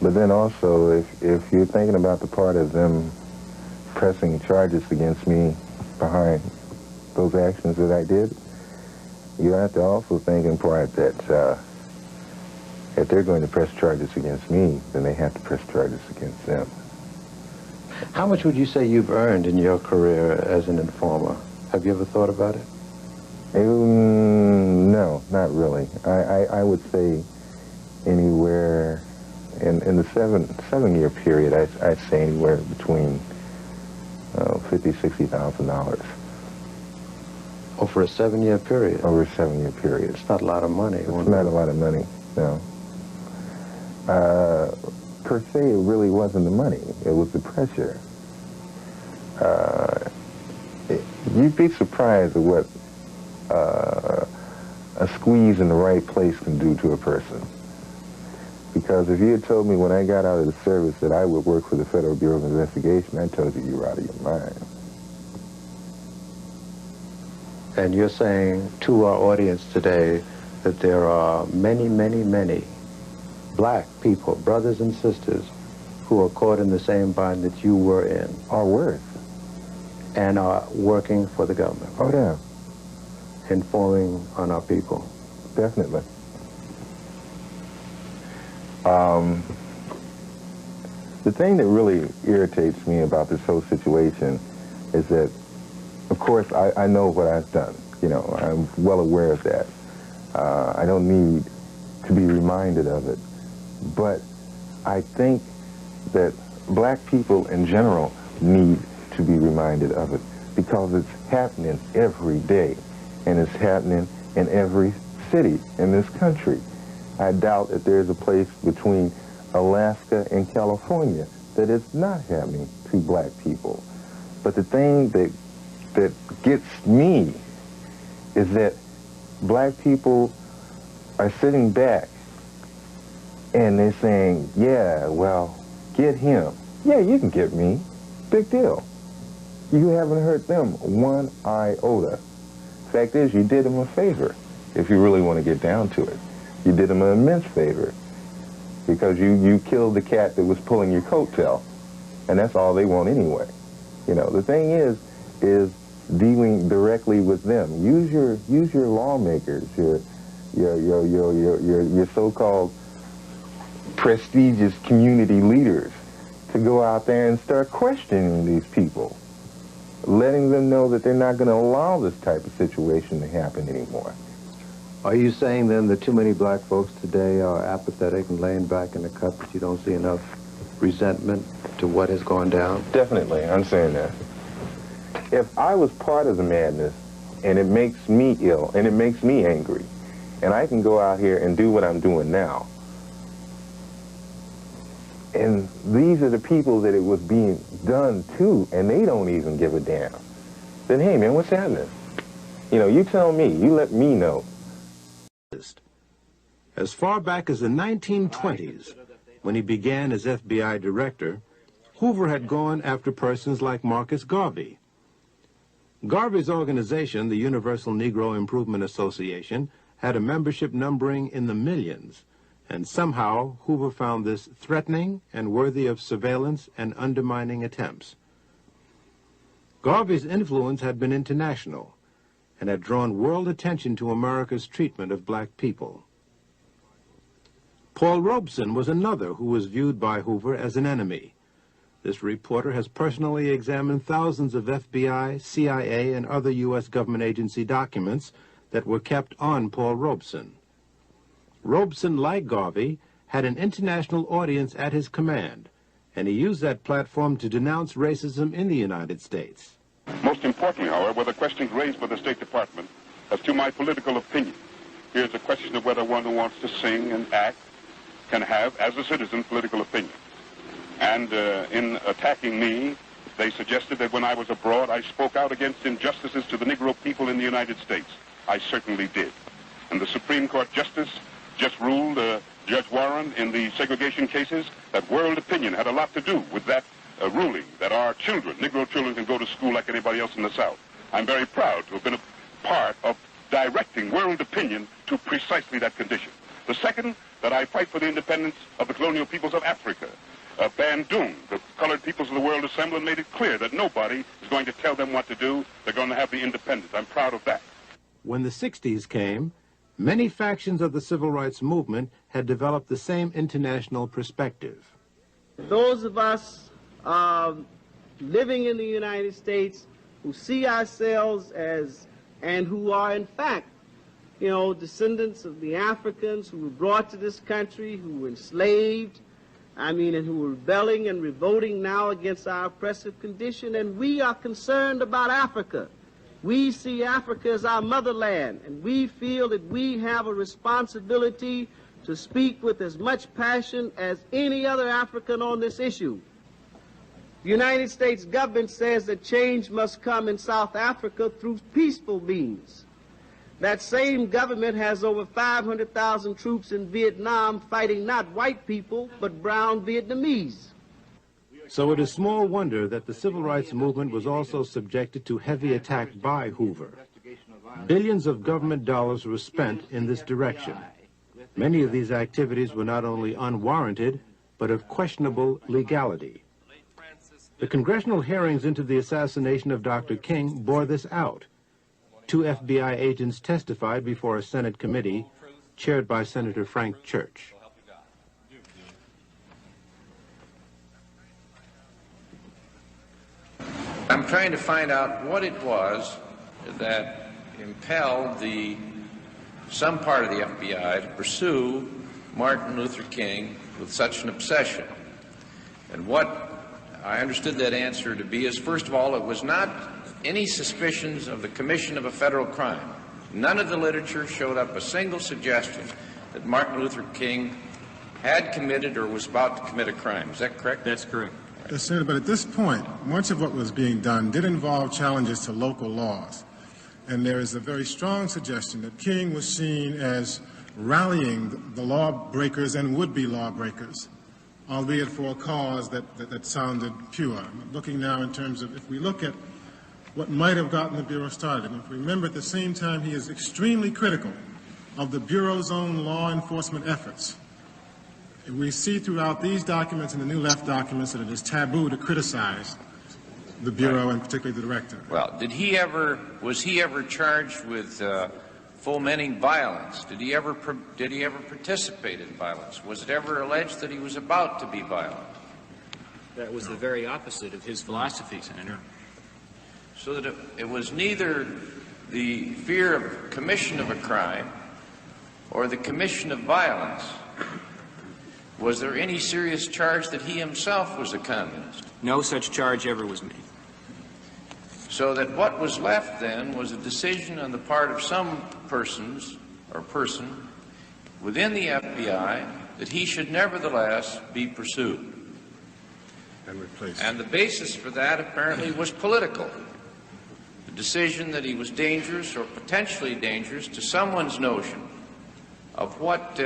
But then also, if you're thinking about the part of them pressing charges against me behind those actions that I did, you have to also think in part that if they're going to press charges against me, then they have to press charges against them. How much would you say you've earned in your career as an informer? Have you ever thought about it? No, not really. I would say anywhere in the seven-year period, I'd say anywhere between $50,000, $60,000. Oh, for a 7-year period? Over a 7-year period. It's not a lot of money. It's not a lot of money, no. Per se, it really wasn't the money. It was the pressure. You'd be surprised at what a squeeze in the right place can do to a person. Because if you had told me when I got out of the service that I would work for the Federal Bureau of Investigation, I told you were out of your mind. And you're saying to our audience today that there are many, many, many black people, brothers and sisters, who are caught in the same bind that you were in. Or worse. And are working for the government. Oh, yeah. Informing on our people. Definitely. The thing that really irritates me about this whole situation is that, of course, I know what I've done. You know, I'm well aware of that. I don't need to be reminded of it. But I think that black people in general need to be reminded of it because it's happening every day, and it's happening in every city in this country. I doubt that there's a place between Alaska and California that it's not happening to black people. But the thing that gets me is that black people are sitting back and they're saying, yeah, well, get him. Yeah, you can get me. Big deal. You haven't hurt them one iota. Fact is, you did them a favor, if you really want to get down to it. You did them an immense favor because you killed the cat that was pulling your coattail, and that's all they want anyway. You know, the thing is dealing directly with them. Use your lawmakers, your so-called prestigious community leaders to go out there and start questioning these people, letting them know that they're not going to allow this type of situation to happen anymore. Are you saying then that too many black folks today are apathetic and laying back in the cut, that you don't see enough resentment to what has gone down? Definitely, I'm saying that. If I was part of the madness and it makes me ill and it makes me angry, and I can go out here and do what I'm doing now, and these are the people that it was being done to, and they don't even give a damn, then hey man, what's happening? You know, you tell me, you let me know. As far back as the 1920s, when he began as FBI director, Hoover had gone after persons like Marcus Garvey. Garvey's organization, the Universal Negro Improvement Association, had a membership numbering in the millions, and somehow Hoover found this threatening and worthy of surveillance and undermining attempts. Garvey's influence had been international and had drawn world attention to America's treatment of black people. Paul Robeson was another who was viewed by Hoover as an enemy. This reporter has personally examined thousands of FBI, CIA, and other U.S. government agency documents that were kept on Paul Robeson. Robeson, like Garvey, had an international audience at his command, and he used that platform to denounce racism in the United States. Most importantly, however, were the questions raised by the State Department as to my political opinion. Here's a question of whether one who wants to sing and act can have, as a citizen, political opinion. And in attacking me, they suggested that when I was abroad, I spoke out against injustices to the Negro people in the United States. I certainly did. And the Supreme Court Justice just ruled, Judge Warren, in the segregation cases, that world opinion had a lot to do with that ruling, that our children, Negro children, can go to school like anybody else in the South. I'm very proud to have been a part of directing world opinion to precisely that condition. The second, that I fight for the independence of the colonial peoples of Africa. Bandung, the colored peoples of the world assembled and made it clear that nobody is going to tell them what to do. They're going to have the independence. I'm proud of that. When the 60s came, many factions of the civil rights movement had developed the same international perspective. Those of us living in the United States who see ourselves as, and who are in fact, you know, descendants of the Africans who were brought to this country, who were enslaved, and who were rebelling and revolting now against our oppressive condition. And we are concerned about Africa. We see Africa as our motherland, and we feel that we have a responsibility to speak with as much passion as any other African on this issue. The United States government says that change must come in South Africa through peaceful means. That same government has over 500,000 troops in Vietnam fighting not white people, but brown Vietnamese. So it is small wonder that the civil rights movement was also subjected to heavy attack by Hoover. Billions of government dollars were spent in this direction. Many of these activities were not only unwarranted, but of questionable legality. The congressional hearings into the assassination of Dr. King bore this out. 2 FBI agents testified before a Senate committee chaired by Senator Frank Church. I'm trying to find out what it was that impelled some part of the FBI to pursue Martin Luther King with such an obsession. And what I understood that answer to be is, first of all, it was not any suspicions of the commission of a federal crime. None of the literature showed up a single suggestion that Martin Luther King had committed or was about to commit a crime. Is that correct? That's correct. Yes, Senator, but at this point, much of what was being done did involve challenges to local laws. And there is a very strong suggestion that King was seen as rallying the lawbreakers and would-be lawbreakers, albeit for a cause that sounded pure. I'm looking now in terms of, if we look at what might have gotten the Bureau started, and if we remember at the same time he is extremely critical of the Bureau's own law enforcement efforts. We see throughout these documents and the New Left documents that it is taboo to criticize the Bureau and particularly the director. Well, was he ever charged with fomenting violence? Did he ever participate in violence? Was it ever alleged that he was about to be violent? That was the very opposite of his philosophy, Senator. So that it was neither the fear of commission of a crime or the commission of violence. Was there any serious charge that he himself was a communist? No such charge ever was made. So that what was left then was a decision on the part of some persons or person within the FBI that he should nevertheless be pursued. And replaced. And the basis for that apparently was political. The decision that he was dangerous or potentially dangerous to someone's notion of what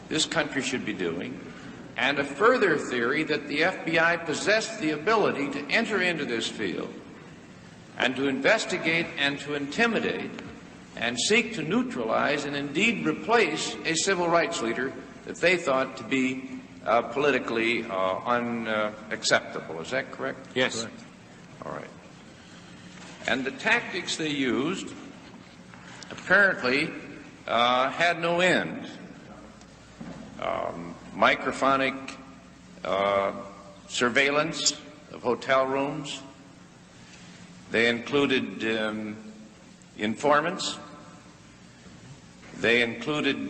this country should be doing, and a further theory that the FBI possessed the ability to enter into this field and to investigate and to intimidate and seek to neutralize and indeed replace a civil rights leader that they thought to be politically unacceptable. Is that correct? Yes. Correct. All right. And the tactics they used apparently had no end. Microphonic surveillance of hotel rooms. They included informants. They included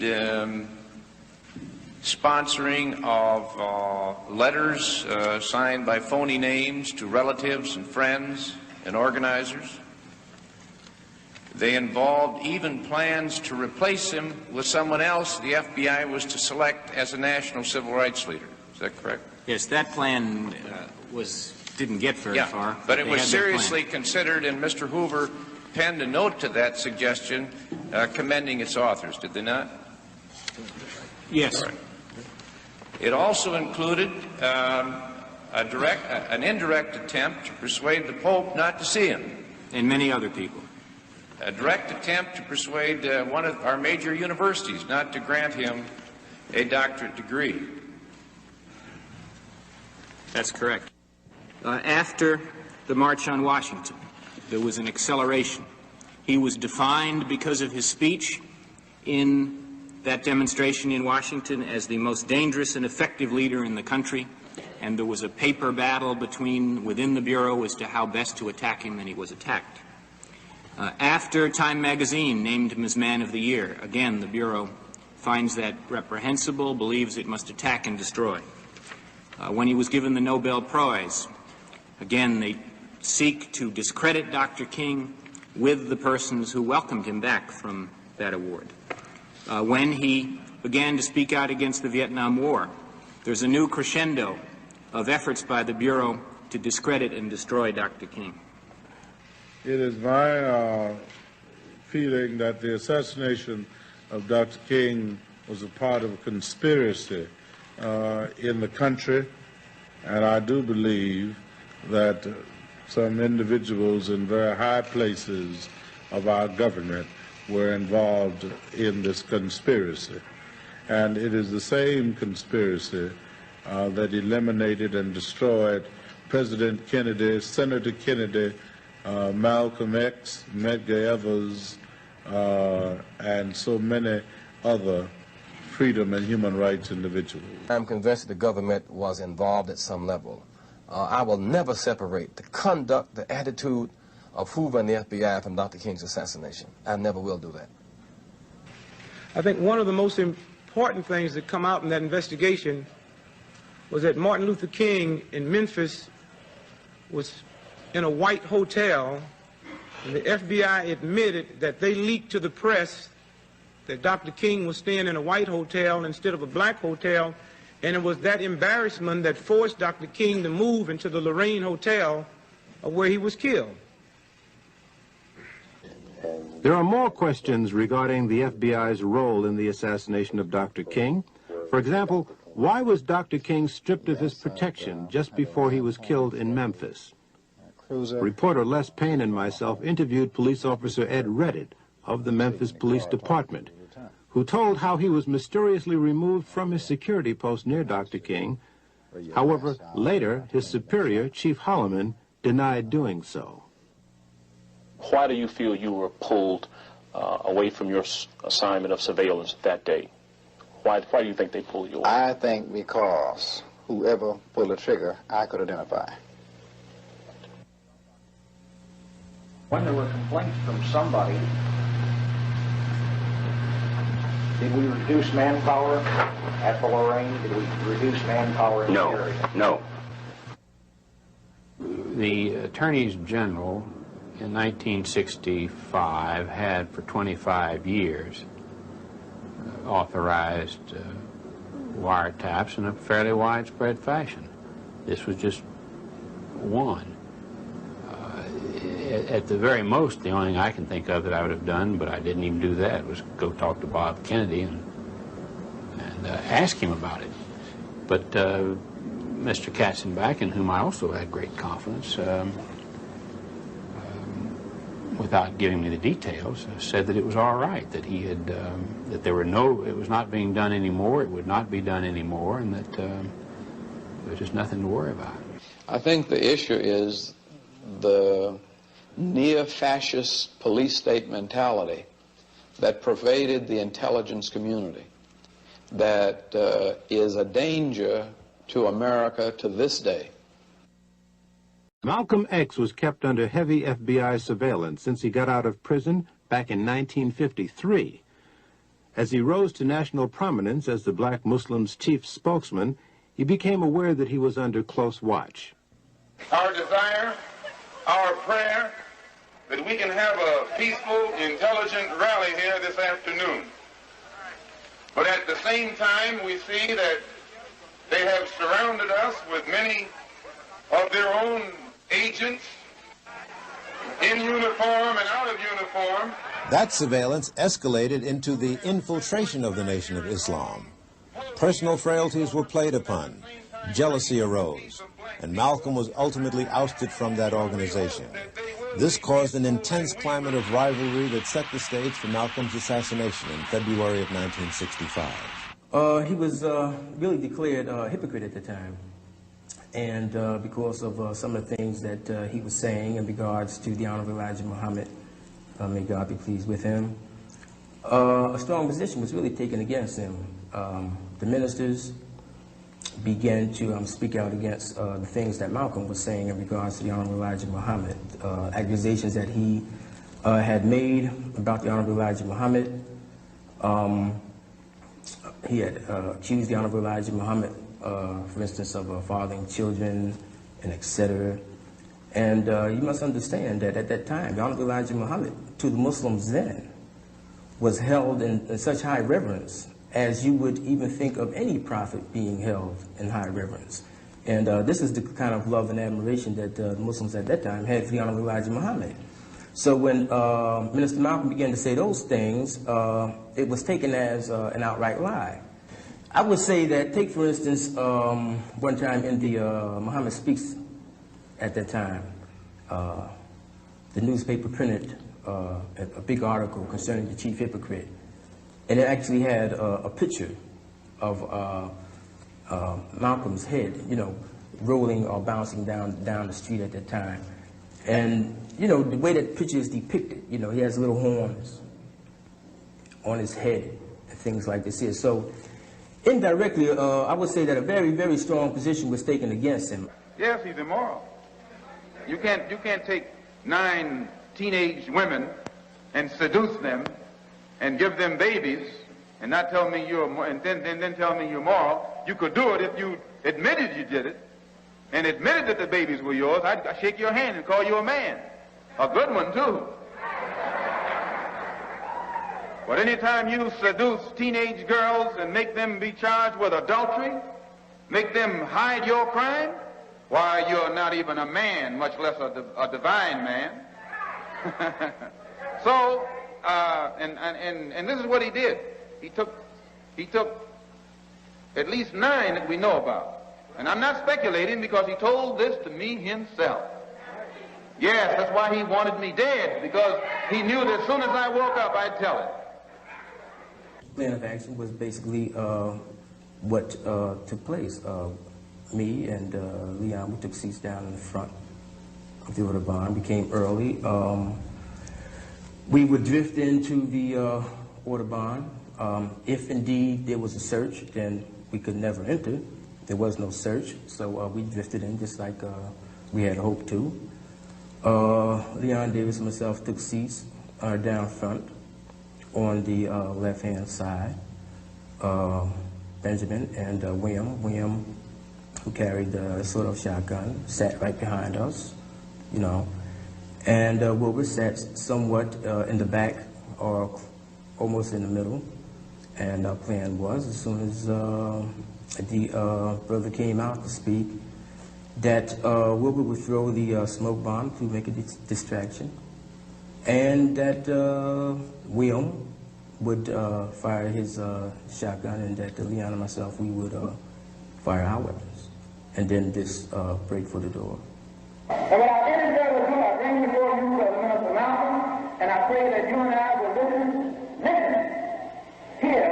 sponsoring of letters signed by phony names to relatives and friends and organizers. They involved even plans to replace him with someone else the FBI was to select as a national civil rights leader. Is that correct? Yes, that plan didn't get very far. But it was seriously considered, and Mr. Hoover penned a note to that suggestion commending its authors, did they not? Yes. Right. It also included an indirect attempt to persuade the Pope not to see him. And many other people. A direct attempt to persuade one of our major universities not to grant him a doctorate degree. That's correct. After the March on Washington, there was an acceleration. He was defined because of his speech in that demonstration in Washington as the most dangerous and effective leader in the country. and there was a paper battle within the Bureau as to how best to attack him, and he was attacked. After Time magazine named him as Man of the Year, again, the Bureau finds that reprehensible, believes it must attack and destroy. When he was given the Nobel Prize, again, they seek to discredit Dr. King with the persons who welcomed him back from that award. When he began to speak out against the Vietnam War, there's a new crescendo of efforts by the Bureau to discredit and destroy Dr. King. It is my feeling that the assassination of Dr. King was a part of a conspiracy in the country, and I do believe that some individuals in very high places of our government were involved in this conspiracy. And it is the same conspiracy that eliminated and destroyed President Kennedy, Senator Kennedy, Malcolm X, Medgar Evers, and so many other freedom and human rights individuals. I'm convinced the government was involved at some level. I will never separate the conduct, the attitude of Hoover and the FBI from Dr. King's assassination. I never will do that. I think one of the most important things that come out in that investigation was that Martin Luther King in Memphis was in a white hotel, and the FBI admitted that they leaked to the press that Dr. King was staying in a white hotel instead of a black hotel, and it was that embarrassment that forced Dr. King to move into the Lorraine Hotel where he was killed. There are more questions regarding the FBI's role in the assassination of Dr. King. For example, why was Dr. King stripped of his protection just before he was killed in Memphis? Reporter Les Payne and myself interviewed police officer Ed Reddit of the Memphis Police Department, who told how he was mysteriously removed from his security post near Dr. King. However, later, his superior, Chief Holloman, denied doing so. Why do you feel you were pulled away from your assignment of surveillance that day? Why do you think they pulled you away? I think because whoever pulled the trigger, I could identify. When there were complaints from somebody, did we reduce manpower at the Lorraine? Did we reduce manpower in the area? No. The attorneys general in 1965 had for 25 years authorized wiretaps in a fairly widespread fashion. This was just one. At the very most, the only thing I can think of that I would have done, but I didn't even do that, was go talk to Bob Kennedy and ask him about it. But Mr. Katzenbach, in whom I also had great confidence, without giving me the details, said that it was all right, that he had, that there were it was not being done anymore, it would not be done anymore, and that there was just nothing to worry about. I think the issue is the neo-fascist police state mentality that pervaded the intelligence community, that is a danger to America to this day. Malcolm X was kept under heavy FBI surveillance since he got out of prison back in 1953. As he rose to national prominence as the black Muslims' chief spokesman, he became aware that he was under close watch. Our desire, our prayer, that we can have a peaceful, intelligent rally here this afternoon. But at the same time, we see that they have surrounded us with many of their own agents, in uniform and out of uniform. That surveillance escalated into the infiltration of the Nation of Islam. Personal frailties were played upon, jealousy arose, and Malcolm was ultimately ousted from that organization. This caused an intense climate of rivalry that set the stage for Malcolm's assassination in February of 1965. He was really declared a hypocrite at the time. And because of some of the things that he was saying in regards to the Honorable Elijah Muhammad, may God be pleased with him, a strong position was really taken against him. The ministers, began to speak out against the things that Malcolm was saying in regards to the Honorable Elijah Muhammad, accusations that he had made about the Honorable Elijah Muhammad. He had accused the Honorable Elijah Muhammad, for instance, of fathering children and etc. And you must understand that at that time, the Honorable Elijah Muhammad, to the Muslims then, was held in such high reverence as you would even think of any prophet being held in high reverence. And this is the kind of love and admiration that the Muslims at that time had for the Honorable Elijah Muhammad. So when Minister Malcolm began to say those things, it was taken as an outright lie. I would say that, take for instance, one time in the Muhammad Speaks at that time, the newspaper printed a big article concerning the chief hypocrite. And it actually had a picture of Malcolm's head, you know, rolling or bouncing down the street at that time. And, you know, the way that picture is depicted, you know, he has little horns on his head and things like this here. So indirectly, I would say that a very, very strong position was taken against him. Yes, he's immoral. You can't take 9 teenage women and seduce them and give them babies and not tell me and then tell me you're moral. You could do it if you admitted you did it and admitted that the babies were yours. I'd shake your hand and call you a man. A good one, too. But anytime you seduce teenage girls and make them be charged with adultery, make them hide your crime, why, you're not even a man, much less a divine man. So, and this is what he did. He took at least 9 that we know about. And I'm not speculating because he told this to me himself. Yes, that's why he wanted me dead, because he knew that as soon as I woke up, I'd tell it. Plan of action was basically what took place. Me and Leon, we took seats down in the front of the Autobahn, became early. We would drift into the Autobahn. If indeed there was a search, then we could never enter. There was no search, so we drifted in just like we had hoped to. Leon Davis and myself took seats down front on the left-hand side. Benjamin and William, who carried the sort-of shotgun, sat right behind us, you know. And Wilbur sat somewhat in the back or almost in the middle. And our plan was, as soon as the brother came out to speak, that Wilbur would throw the smoke bomb to make a distraction, and that William would fire his shotgun, and that Leon and myself, we would fire our weapons, and then just break for the door. And without any further ado, I bring before you Minister Malcolm, and I pray that you and I will listen, hear,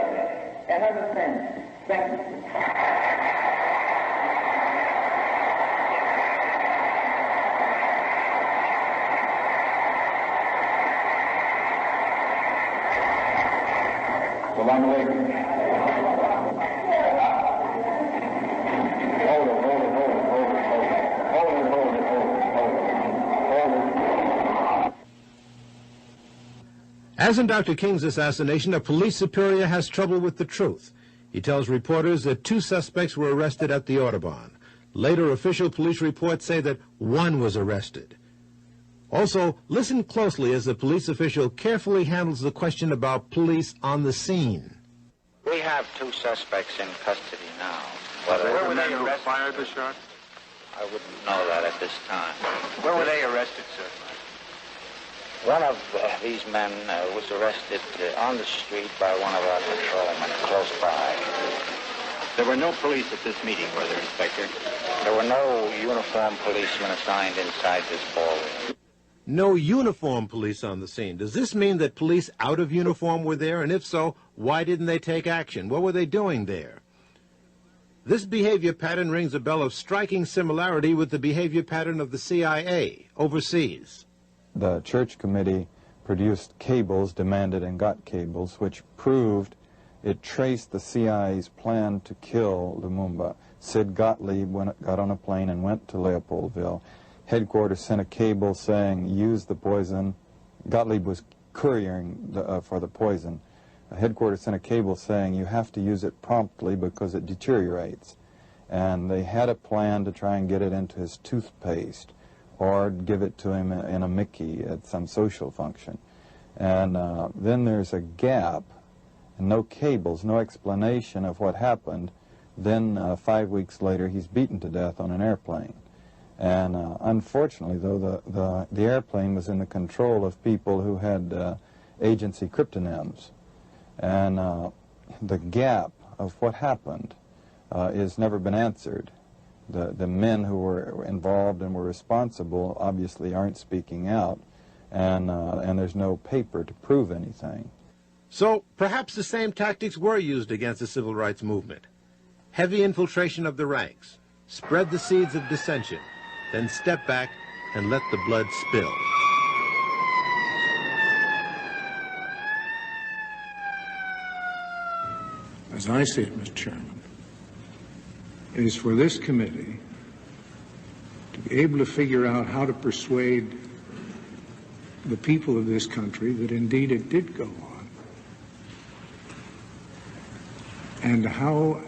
and understand. Thank you. Salaam alaikum. As in Dr. King's assassination, a police superior has trouble with the truth. He tells reporters that 2 suspects were arrested at the Autobahn. Later, official police reports say that 1 was arrested. Also, listen closely as the police official carefully handles the question about police on the scene. We have 2 suspects in custody now. Where were they arrested? Fired the shot? I wouldn't know that at this time. Where were they arrested, sir? One of these men was arrested on the street by one of our patrolmen close by. There were no police at this meeting, were there, Inspector? There were no uniformed policemen assigned inside this ballroom. No uniformed police on the scene. Does this mean that police out of uniform were there? And if so, why didn't they take action? What were they doing there? This behavior pattern rings a bell of striking similarity with the behavior pattern of the CIA overseas. The church committee produced cables, demanded and got cables, which proved it traced the CIA's plan to kill Lumumba Sid Gottlieb got on a plane and went to Leopoldville. Headquarters sent a cable saying, use the poison. Gottlieb was couriering for the poison. Headquarters sent a cable saying, you have to use it promptly because it deteriorates. And they had a plan to try and get it into his toothpaste or give it to him in a Mickey at some social function. And then there's a gap, and no cables, no explanation of what happened. Then 5 weeks later, he's beaten to death on an airplane. And unfortunately, though, the airplane was in the control of people who had agency cryptonyms. And the gap of what happened has never been answered. The men who were involved and were responsible obviously aren't speaking out, and there's no paper to prove anything. So perhaps the same tactics were used against the civil rights movement. Heavy infiltration of the ranks, spread the seeds of dissension, then step back and let the blood spill. As I see it, Mr. Chairman, it is for this committee to be able to figure out how to persuade the people of this country that indeed it did go on. And how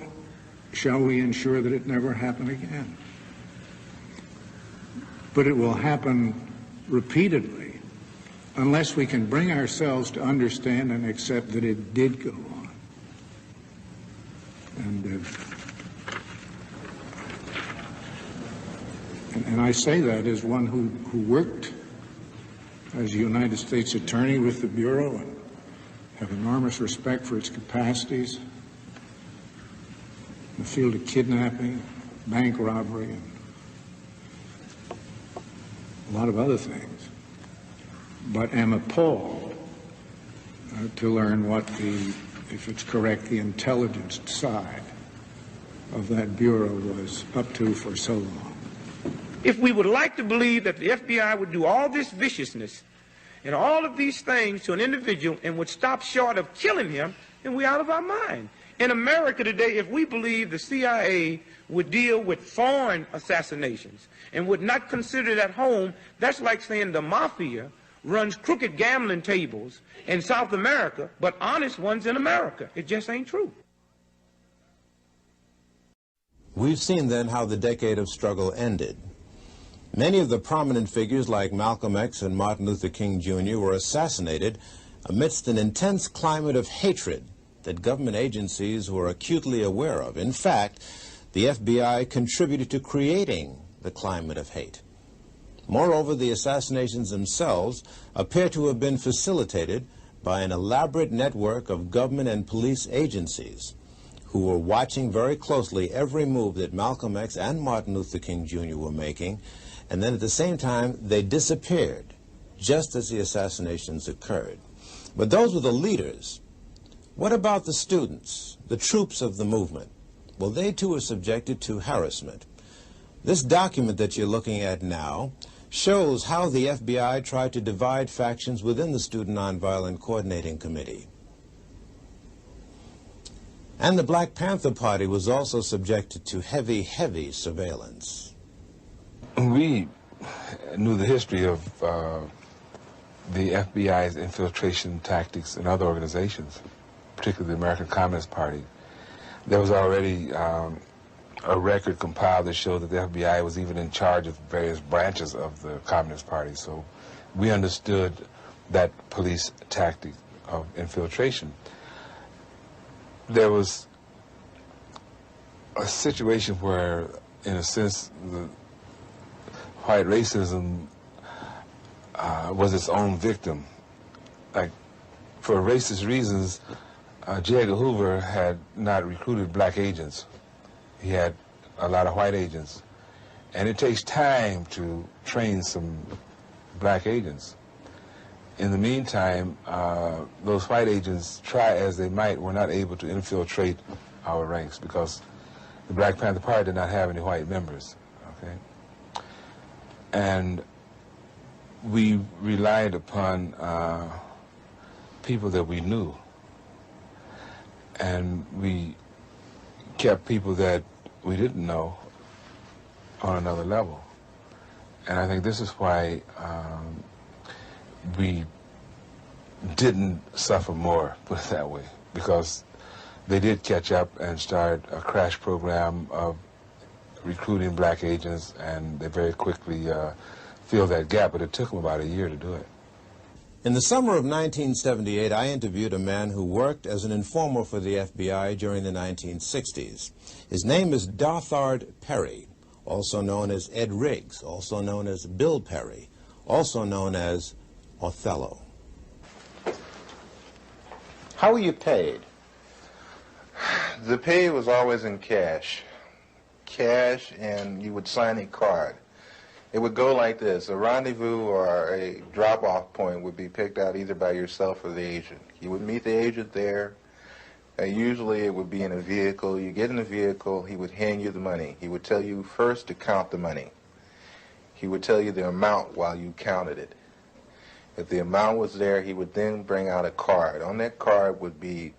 shall we ensure that it never happen again? But it will happen repeatedly unless we can bring ourselves to understand and accept that it did go on. And I say that as one who worked as a United States attorney with the Bureau and have enormous respect for its capacities in the field of kidnapping, bank robbery, and a lot of other things, but am appalled to learn what if it's correct, the intelligence side of that Bureau was up to for so long. If we would like to believe that the FBI would do all this viciousness and all of these things to an individual and would stop short of killing him, then we're out of our mind. In America today, if we believe the CIA would deal with foreign assassinations and would not consider it at home, that's like saying the mafia runs crooked gambling tables in South America, but honest ones in America. It just ain't true. We've seen then how the decade of struggle ended. Many of the prominent figures like Malcolm X and Martin Luther King Jr. were assassinated amidst an intense climate of hatred that government agencies were acutely aware of. In fact, the FBI contributed to creating the climate of hate. Moreover, the assassinations themselves appear to have been facilitated by an elaborate network of government and police agencies who were watching very closely every move that Malcolm X and Martin Luther King Jr. were making, and then at the same time they disappeared just as the assassinations occurred. But those were the leaders. What about the students, the troops of the movement? Well, they too were subjected to harassment. This document that you're looking at now shows how the FBI tried to divide factions within the Student Nonviolent Coordinating Committee. And the Black Panther Party was also subjected to heavy, heavy surveillance. We knew the history of the FBI's infiltration tactics in other organizations, particularly the American Communist Party. There was already a record compiled that showed that the FBI was even in charge of various branches of the Communist Party. So we understood that police tactic of infiltration. There was a situation where, in a sense, the white racism was its own victim. Like, for racist reasons, J. Edgar Hoover had not recruited black agents. He had a lot of white agents. And it takes time to train some black agents. In the meantime, those white agents, try as they might, were not able to infiltrate our ranks because the Black Panther Party did not have any white members, okay? And we relied upon people that we knew. And we kept people that we didn't know on another level. And I think this is why we didn't suffer more, put it that way, because they did catch up and start a crash program of recruiting black agents, and they very quickly filled that gap, but it took them about a year to do it. In the summer of 1978, I interviewed a man who worked as an informer for the FBI during the 1960s. His name is Dothard Perry, also known as Ed Riggs, also known as Bill Perry, also known as Othello. How were you paid? The pay was always in cash. Cash, and you would sign a card. It would go like this. A rendezvous or a drop-off point would be picked out either by yourself or the agent. You would meet the agent there. Usually it would be in a vehicle. You get in the vehicle, he would hand you the money. He would tell you first to count the money. He would tell you the amount while you counted it. If the amount was there, he would then bring out a card. On that card would be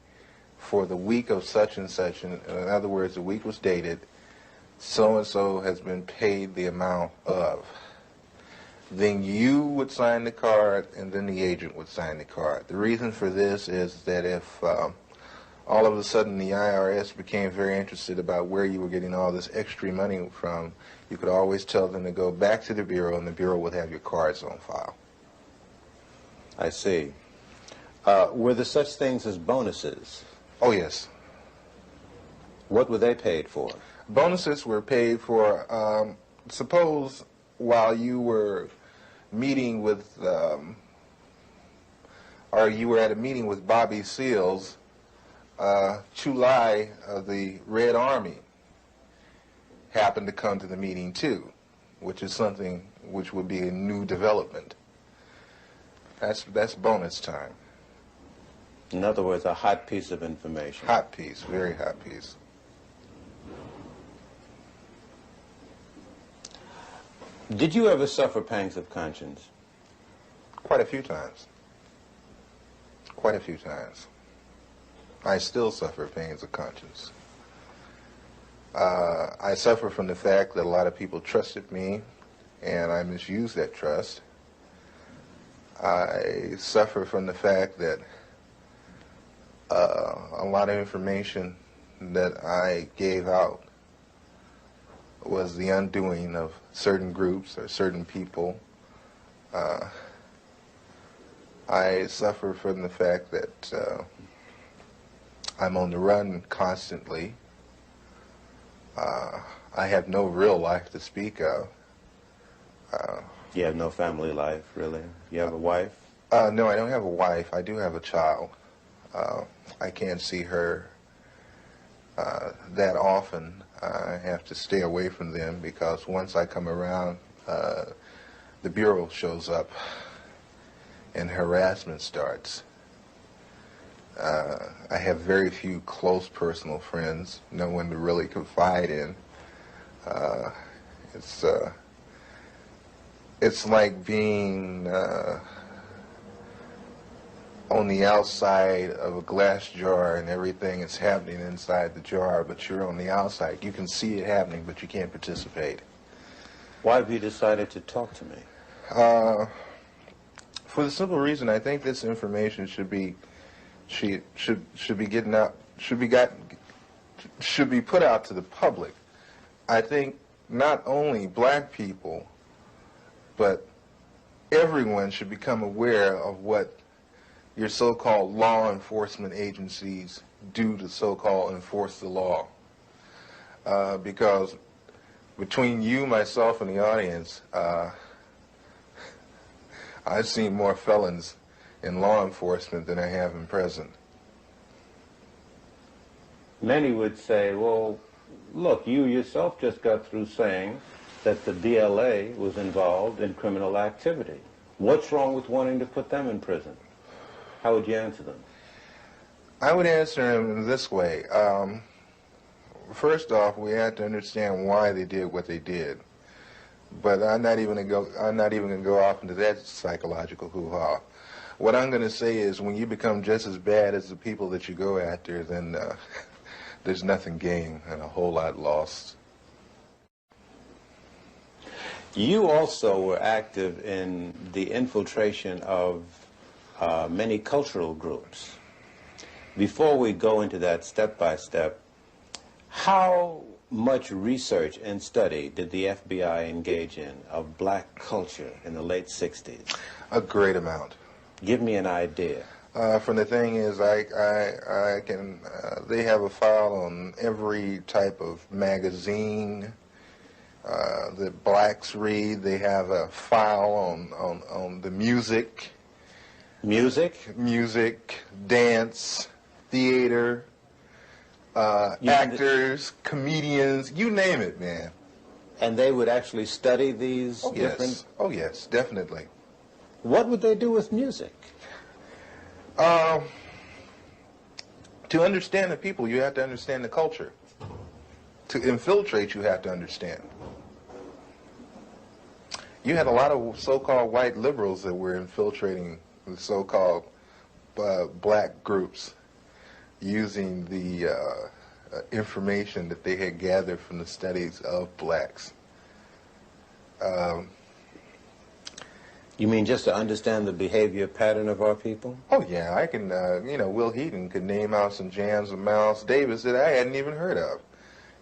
for the week of such and such. In other words, the week was dated. So-and-so has been paid the amount of. Then you would sign the card, and then the agent would sign the card. The reason for this is that if all of a sudden the IRS became very interested about where you were getting all this extra money from, you could always tell them to go back to the Bureau, and the Bureau would have your cards on file. I see. Were there such things as bonuses? Oh, yes. What were they paid for? Bonuses were paid for, suppose while you were meeting with, or you were at a meeting with Bobby Seals, Chulai of the Red Army happened to come to the meeting too, which is something which would be a new development. That's bonus time. In other words, a hot piece of information. Hot piece, very hot piece. Did you ever suffer pangs of conscience? Quite a few times. Quite a few times. I still suffer pangs of conscience. I suffer from the fact that a lot of people trusted me, and I misused that trust. I suffer from the fact that a lot of information that I gave out was the undoing of certain groups or certain people. I suffer from the fact that I'm on the run constantly. I have no real life to speak of. You have no family life, really? You have a wife? No, I don't have a wife. I do have a child. I can't see her that often. I have to stay away from them because once I come around, the Bureau shows up and harassment starts. I have very few close personal friends, no one to really confide in. It's like being on the outside of a glass jar and everything is happening inside the jar, but you're on the outside. You can see it happening, but you can't participate. Why have you decided to talk to me? For the simple reason, I think this information should be getting out, should be put out to the public. I think not only black people, but everyone should become aware of what your so-called law enforcement agencies do to so-called enforce the law. Because between you, myself, and the audience, I've seen more felons in law enforcement than I have in prison. Many would say, well, look, you yourself just got through saying that the DLA was involved in criminal activity. What's wrong with wanting to put them in prison? How would you answer them? I would answer them this way. First off, we have to understand why they did what they did. But I'm not even going to go off into that psychological hoo-ha. What I'm going to say is when you become just as bad as the people that you go after, then there's nothing gained and a whole lot lost. You also were active in the infiltration of many cultural groups. Before we go into that step by step, how much research and study did the FBI engage in of black culture in the late 60s? A great amount. Give me an idea. From the thing is, I can, they have a file on every type of magazine that blacks read. They have a file on the music. Music? Music, dance, theater, actors, comedians, you name it, man. And they would actually study these different... Yes. Oh, yes, definitely. What would they do with music? To understand the people, you have to understand the culture. To infiltrate, you have to understand. You had a lot of so-called white liberals that were infiltrating the so-called black groups using the information that they had gathered from the studies of blacks. You mean just to understand the behavior pattern of our people? Oh, yeah, I can, you know, Will Heaton could name out some jams of Miles Davis that I hadn't even heard of.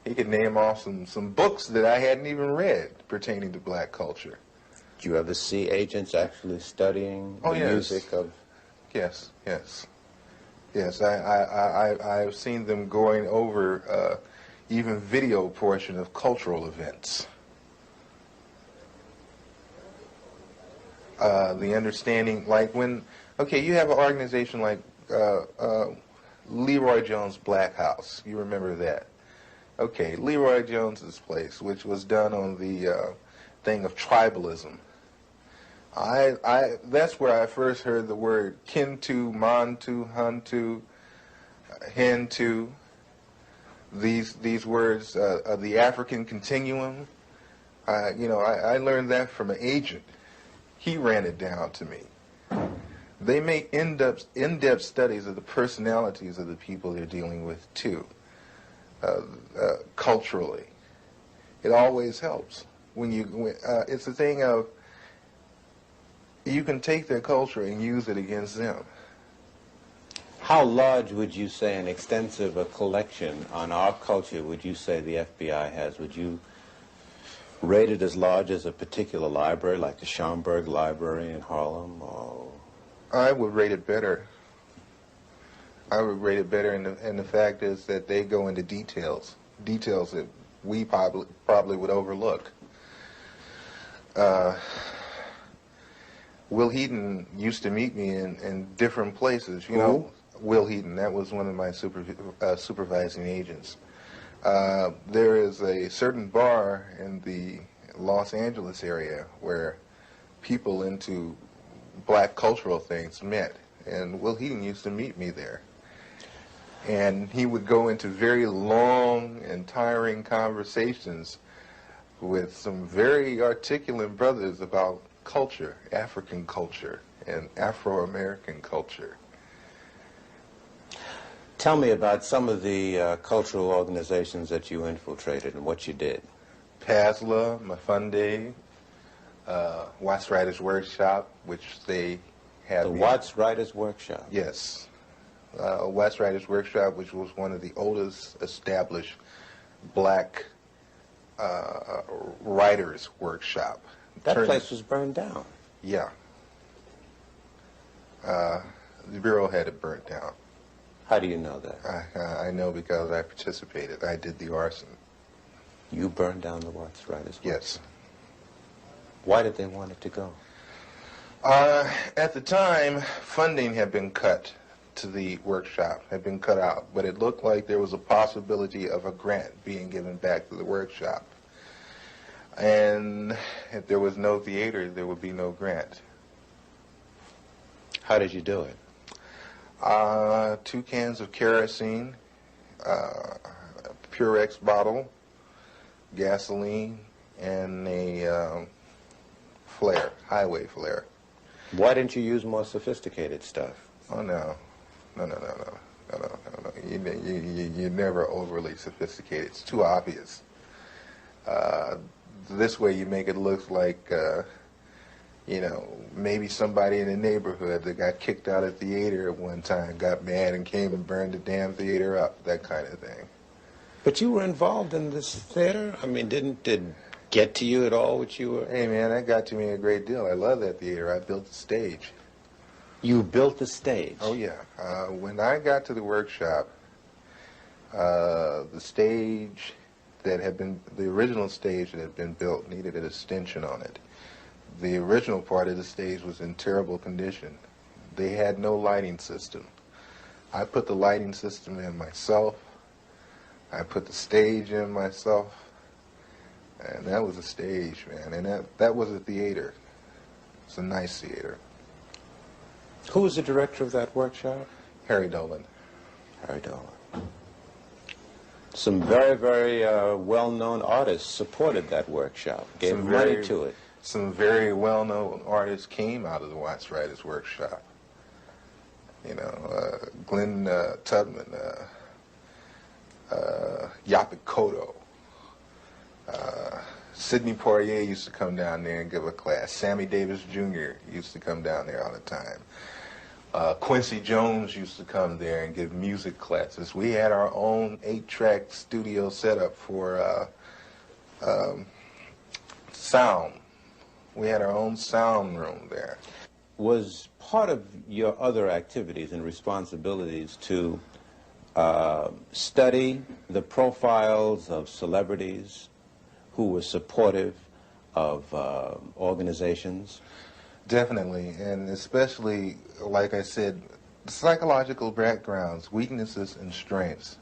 He could name off some books that I hadn't even read pertaining to black culture. Do you ever see agents actually studying the music of... Yes, yes. Yes, I've seen them going over even video portion of cultural events. The understanding, like when, okay, you have an organization like Leroy Jones' Black House. You remember that? Okay, Leroy Jones's place, which was done on the thing of tribalism. That's where I first heard the word Kintu, Mantu, Huntu, Hentu. These words of the African continuum. You know, I learned that from an agent. He ran it down to me. They make in-depth studies of the personalities of the people they're dealing with too, culturally. It always helps when it's a thing of you can take their culture and use it against them. How large would you say an extensive collection on our culture would you say the FBI has? Would you rate it as large as a particular library, like the Schomburg Library in Harlem? Or... I would rate it better. I would rate it better, and the fact is that they go into details that we probably would overlook. Will Heaton used to meet me in different places. You know, Will Heaton, that was one of my supervising agents. There is a certain bar in the Los Angeles area where people into black cultural things met, and Will Heaton used to meet me there. And he would go into very long and tiring conversations with some very articulate brothers about culture, African culture, and Afro-American culture. Tell me about some of the cultural organizations that you infiltrated and what you did. PASLA, Mafunde, Watts Writers Workshop, which they had... The Watts Writers Workshop? Yes. Watts Writers Workshop, which was one of the oldest established black writers' workshop. That place was burned down. Yeah. The Bureau had it burnt down. How do you know that? I know because I participated. I did the arson. You burned down the Watts Writers Workshop? Yes. Why did they want it to go? At the time, funding had been cut to the workshop, had been cut out, but it looked like there was a possibility of a grant being given back to the workshop. And if there was no theater, there would be no grant. How did you do it? 2 cans of kerosene, Purex bottle, gasoline, and a flare, highway flare. Why didn't you use more sophisticated stuff? Oh, no. No. You're never overly sophisticated. It's too obvious. this way you make it look like, you know, maybe somebody in the neighborhood that got kicked out of the theater at one time got mad and came and burned the damn theater up, that kind of thing. But you were involved in this theater? I mean, didn't it get to you at all what you were? Hey, man, that got to me a great deal. I love that theater. I built the stage. You built the stage? Oh, yeah. When I got to the workshop, the stage that had been, the original stage that had been built needed an extension on it. The original part of the stage was in terrible condition. They had no lighting system. I put the lighting system in myself. I put the stage in myself. And that was a stage, man. And that was a theater. It's a nice theater. Who was the director of that workshop? Harry Dolan. Harry Dolan. Some very, very well-known artists supported that workshop, gave money to it. Some very well-known artists came out of the Watts Writers Workshop. You know, Glenn Tubman, Yaphet Kotto. Sidney Poitier used to come down there and give a class. Sammy Davis Jr. used to come down there all the time. Quincy Jones used to come there and give music classes. We had our own 8-track studio setup for sound. We had our own sound room there. Was part of your other activities and responsibilities to study the profiles of celebrities who were supportive of organizations? Definitely, and especially, like I said, psychological backgrounds, weaknesses and strengths.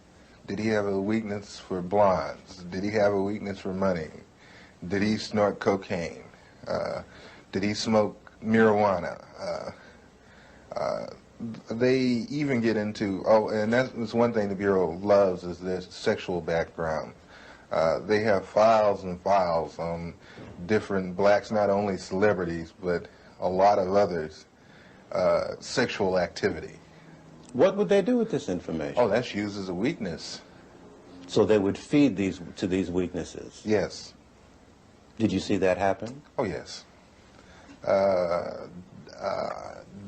Did he have a weakness for blondes? Did he have a weakness for money? Did he snort cocaine? Did he smoke marijuana? They even get into, oh, and that's one thing the Bureau loves is their sexual background. They have files and files on different blacks, not only celebrities, but a lot of others, sexual activity. What would they do with this information? Oh, that's used as a weakness. So they would feed to these weaknesses? Yes. Did you see that happen? Oh, yes.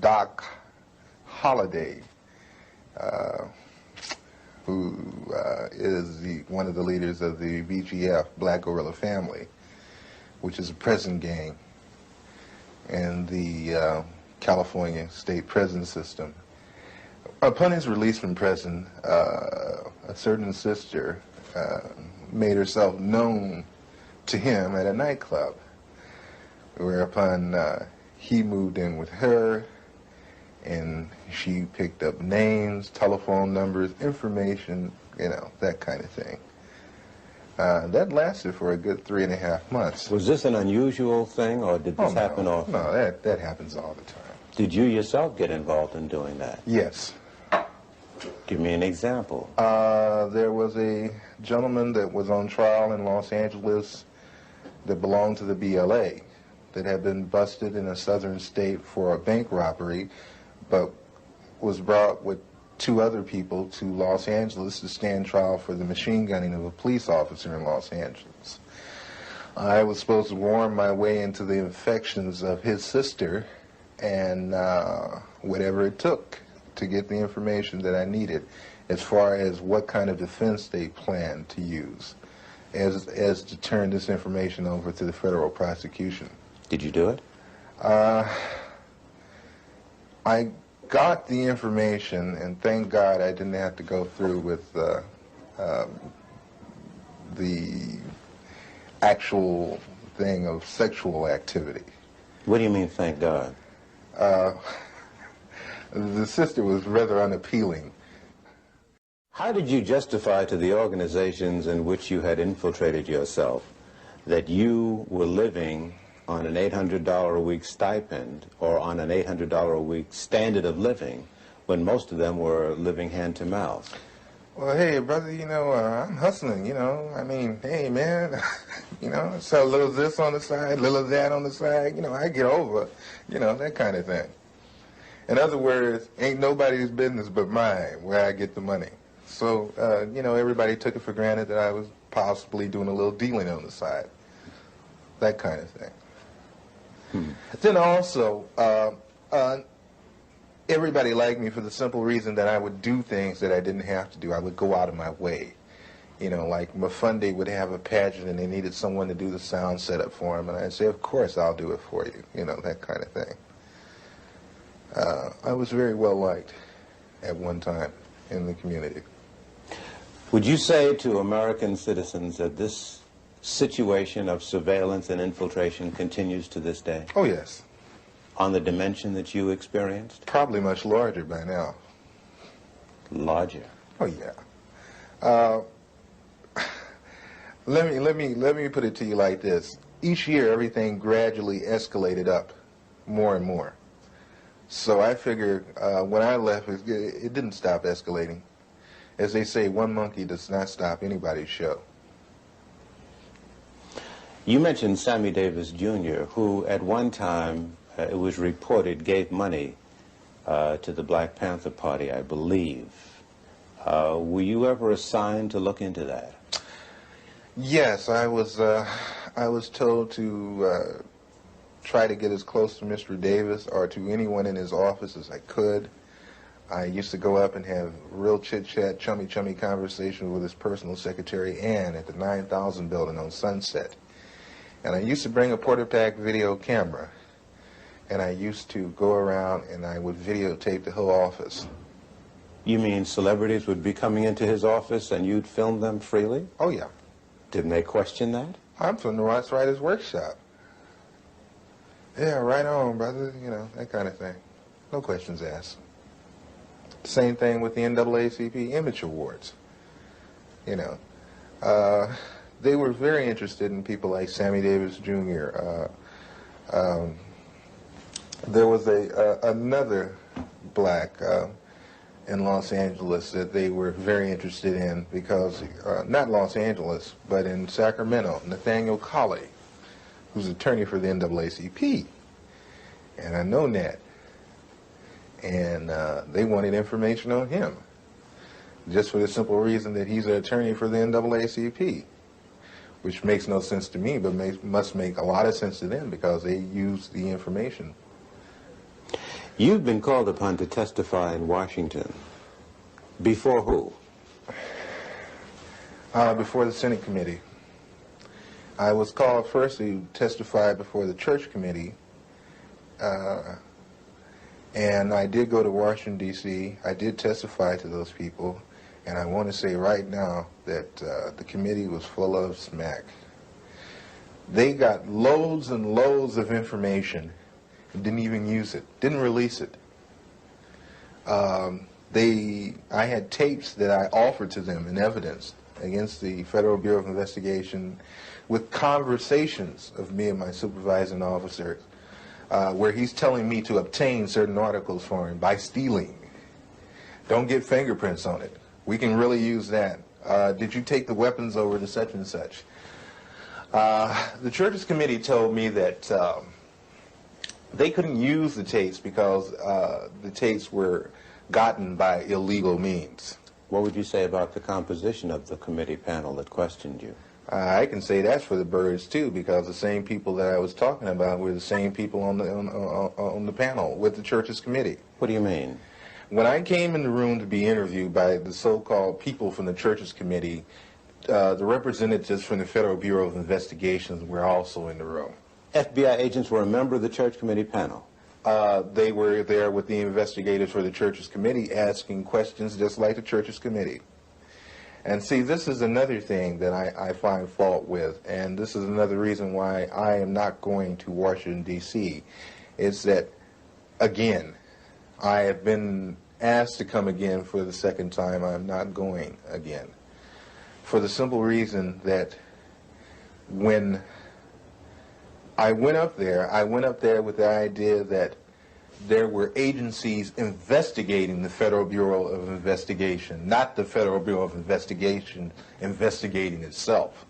Doc Holliday, who is one of the leaders of the BGF, Black Guerrilla Family, which is a prison gang in the California state prison system. Upon his release from prison, a certain sister made herself known to him at a nightclub, whereupon he moved in with her, and she picked up names, telephone numbers, information, you know, that kind of thing. That lasted for a good 3.5 months. Was this an unusual thing, or did this happen often? No, that happens all the time. Did you yourself get involved in doing that? Yes. Give me an example. There was a gentleman that was on trial in Los Angeles that belonged to the BLA that had been busted in a southern state for a bank robbery, but was brought with 2 other people to Los Angeles to stand trial for the machine gunning of a police officer in Los Angeles. I was supposed to worm my way into the infections of his sister and whatever it took to get the information that I needed as far as what kind of defense they planned to use as to turn this information over to the federal prosecution. Did you do it? I got the information, and thank God I didn't have to go through with the actual thing of sexual activity. What do you mean, thank God? The sister was rather unappealing. How did you justify to the organizations in which you had infiltrated yourself that you were living on an $800 a week stipend or on an $800 a week standard of living when most of them were living hand to mouth? Well, hey, brother, you know, I'm hustling, you know. I mean, hey, man, you know, sell a little of this on the side, a little of that on the side. You know, I get over, you know, that kind of thing. In other words, ain't nobody's business but mine where I get the money. So, you know, everybody took it for granted that I was possibly doing a little dealing on the side. that kind of thing. Then also, everybody liked me for the simple reason that I would do things that I didn't have to do. I would go out of my way. You know, like Mafunde would have a pageant and they needed someone to do the sound setup for him, and I'd say, of course, I'll do it for you. You know, that kind of thing. I was very well liked at one time in the community. Would you say to American citizens that this situation of surveillance and infiltration continues to this day? Oh, yes. On the dimension that you experienced? Probably much larger by now. Larger? Oh, yeah. Let me put it to you like this. Each year, everything gradually escalated up more and more. So I figured when I left, it didn't stop escalating. As they say, one monkey does not stop anybody's show. You mentioned Sammy Davis Jr., who at one time, it was reported, gave money to the Black Panther Party, I believe. Were you ever assigned to look into that? Yes, I was told to try to get as close to Mr. Davis or to anyone in his office as I could. I used to go up and have real chit-chat, chummy conversation with his personal secretary, Ann, at the 9000 building on Sunset. And I used to bring a Portapac video camera, and I used to go around and I would videotape the whole office. You mean celebrities would be coming into his office and you'd film them freely? Oh, yeah. Didn't they question that? I'm from the Ross Writers Workshop. Yeah, right on, brother, you know, that kind of thing. No questions asked. Same thing with the NAACP Image Awards. You know, they were very interested in people like Sammy Davis Jr. There was another black in Los Angeles that they were very interested in because, not Los Angeles, but in Sacramento, Nathaniel Colley, who's attorney for the NAACP. And I know Nat. And they wanted information on him, just for the simple reason that he's an attorney for the NAACP, which makes no sense to me, but must make a lot of sense to them because they use the information. You've been called upon to testify in Washington. Before who? Before the Senate Committee. I was called first to testify before the Church Committee, and I did go to Washington, D.C. I did testify to those people, and I want to say right now that the committee was full of smack. They got loads and loads of information and didn't even use it, didn't release it. I had tapes that I offered to them in evidence against the Federal Bureau of Investigation with conversations of me and my supervising officer where he's telling me to obtain certain articles for him by stealing. Don't get fingerprints on it. We can really use that. Did you take the weapons over to such and such? The Churches Committee told me that they couldn't use the tapes because the tapes were gotten by illegal means. What would you say about the composition of the committee panel that questioned you? I can say that's for the birds too, because the same people that I was talking about were the same people on the panel with the Churches Committee. What do you mean? When I came in the room to be interviewed by the so-called people from the Churches Committee, the representatives from the Federal Bureau of Investigations were also in the room. FBI agents were a member of the Church Committee panel? They were there with the investigators for the Churches Committee asking questions just like the Churches Committee. And see, this is another thing that I find fault with, and this is another reason why I am not going to Washington, D.C., is that, again, I have been asked to come again for the second time. I'm not going again. For the simple reason that when I went up there with the idea that there were agencies investigating the Federal Bureau of Investigation, not the Federal Bureau of Investigation investigating itself.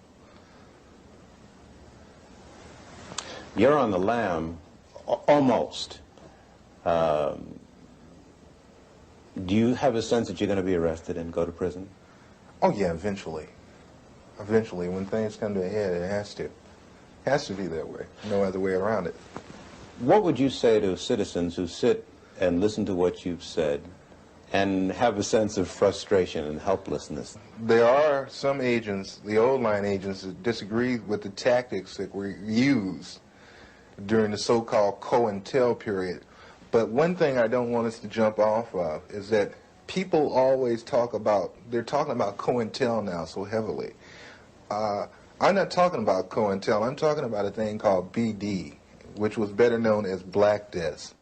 You're on the lam, almost. Do you have a sense that you're going to be arrested and go to prison? Oh yeah, eventually. Eventually, when things come to a head, it has to. Has to be that way. No other way around it. What would you say to citizens who sit and listen to what you've said and have a sense of frustration and helplessness? There are some agents, the old line agents, that disagree with the tactics that were used during the so-called COINTEL period. But one thing I don't want us to jump off of is that people always talk about, they're talking about COINTEL now so heavily. I'm not talking about COINTEL, I'm talking about a thing called BD, which was better known as Black Death.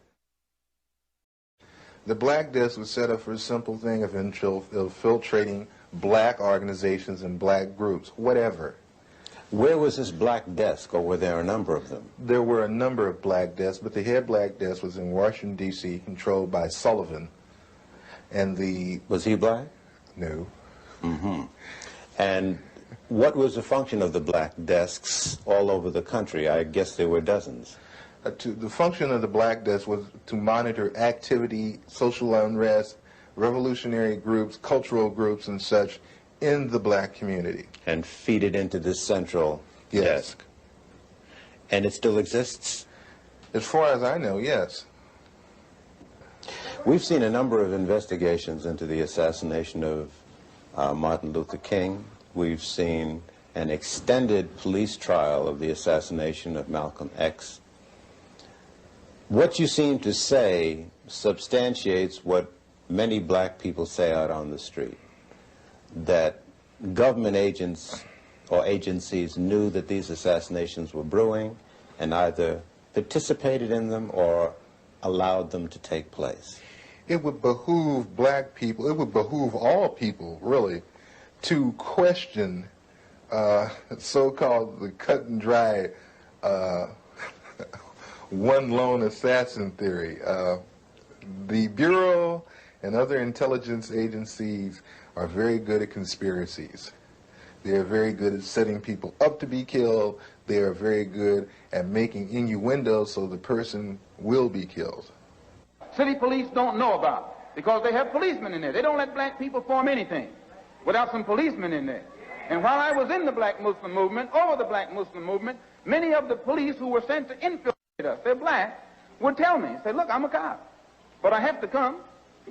The Black Death was set up for a simple thing of infiltrating black organizations and black groups, whatever. Where was this Black Desk, or were there a number of them? There were a number of Black Desks, but the head Black Desk was in Washington, D.C., controlled by Sullivan. And the... Was he black? No. Mm-hmm. And what was the function of the Black Desks all over the country? I guess there were dozens. The function of the Black Desk was to monitor activity, social unrest, revolutionary groups, cultural groups, and such in the black community. And feed it into this central desk. And it still exists? As far as I know, yes. We've seen a number of investigations into the assassination of Martin Luther King. We've seen an extended police trial of the assassination of Malcolm X. What you seem to say substantiates what many black people say out on the street, that government agents or agencies knew that these assassinations were brewing and either participated in them or allowed them to take place. It would behoove black people, it would behoove all people, really, to question so-called the cut and dry one lone assassin theory. The Bureau and other intelligence agencies are very good at conspiracies. They are very good at setting people up to be killed. They are very good at making innuendos so the person will be killed. City police don't know about it because they have policemen in there. They don't let black people form anything without some policemen in there. And while I was in the black Muslim movement, over the black Muslim movement, many of the police who were sent to infiltrate us, they're black, would tell me, say, look, I'm a cop, but I have to come.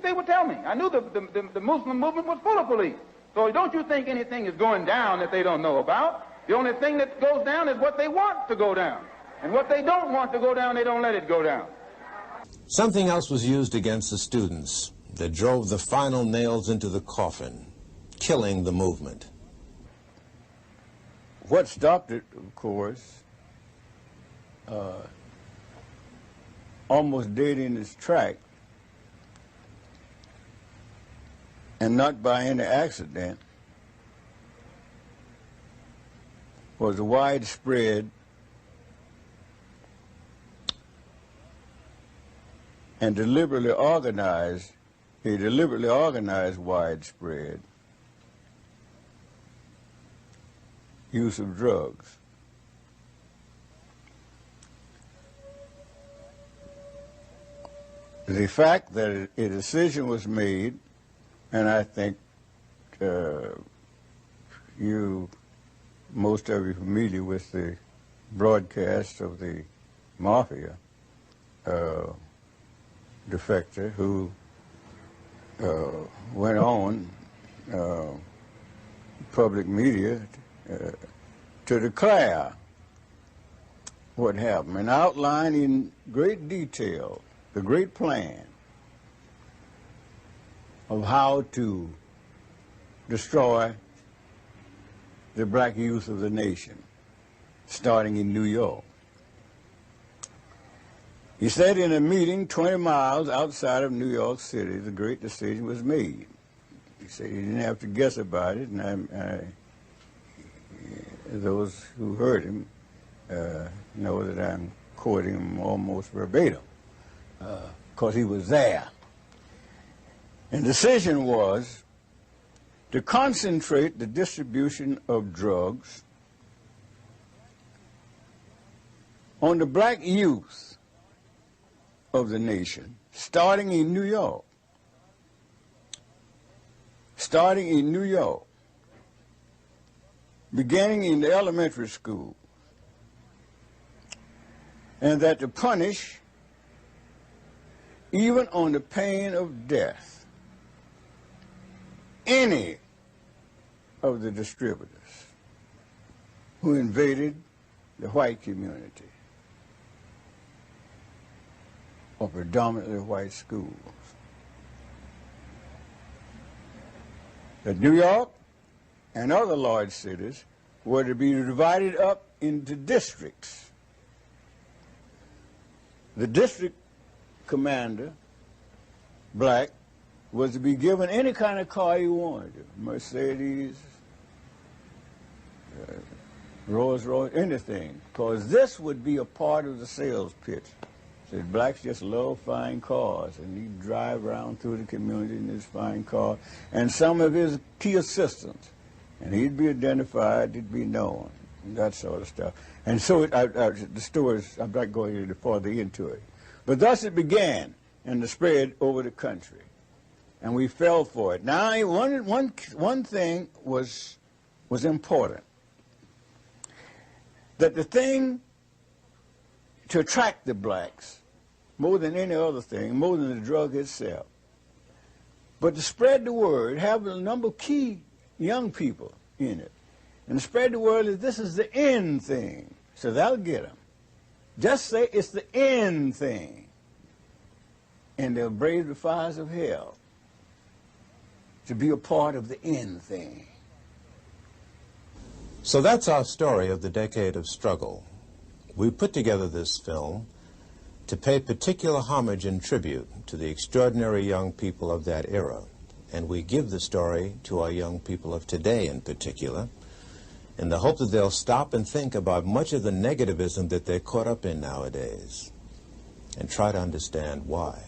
They would tell me. I knew the Muslim movement was full of police. So don't you think anything is going down that they don't know about. The only thing that goes down is what they want to go down. And what they don't want to go down, they don't let it go down. Something else was used against the students that drove the final nails into the coffin, killing the movement. What stopped it, of course, almost dead in its track, and not by any accident, was a widespread and deliberately organized widespread use of drugs. The fact that a decision was made, and I think most of you are familiar with the broadcast of the mafia defector who went on public media to declare what happened and outline in great detail the great plan of how to destroy the black youth of the nation, starting in New York. He said in a meeting 20 miles outside of New York City, the great decision was made. He said he didn't have to guess about it, and those who heard him know that I'm quoting him almost verbatim, because he was there. And the decision was to concentrate the distribution of drugs on the black youth of the nation, starting in New York. Starting in New York, beginning in the elementary school, and that to punish, even on the pain of death, any of the distributors who invaded the white community or predominantly white schools. That New York and other large cities were to be divided up into districts. The district commander, black, was to be given any kind of car he wanted, Mercedes, Rolls Royce, anything, because this would be a part of the sales pitch. Said blacks just love fine cars, and he'd drive around through the community in his fine car, and some of his key assistants, and he'd be identified, he'd be known, and that sort of stuff. And so the stories, I'm not going any further into it. But thus it began, and the spread over the country, and we fell for it. Now, one thing was important, that the thing to attract the blacks, more than any other thing, more than the drug itself, but to spread the word, have a number of key young people in it, and to spread the word is this is the end thing, so that'll get them. Just say it's the end thing, and they'll brave the fires of hell to be a part of the end thing. So that's our story of the decade of struggle. We put together this film to pay particular homage and tribute to the extraordinary young people of that era, and we give the story to our young people of today in particular, in the hope that they'll stop and think about much of the negativism that they're caught up in nowadays, and try to understand why.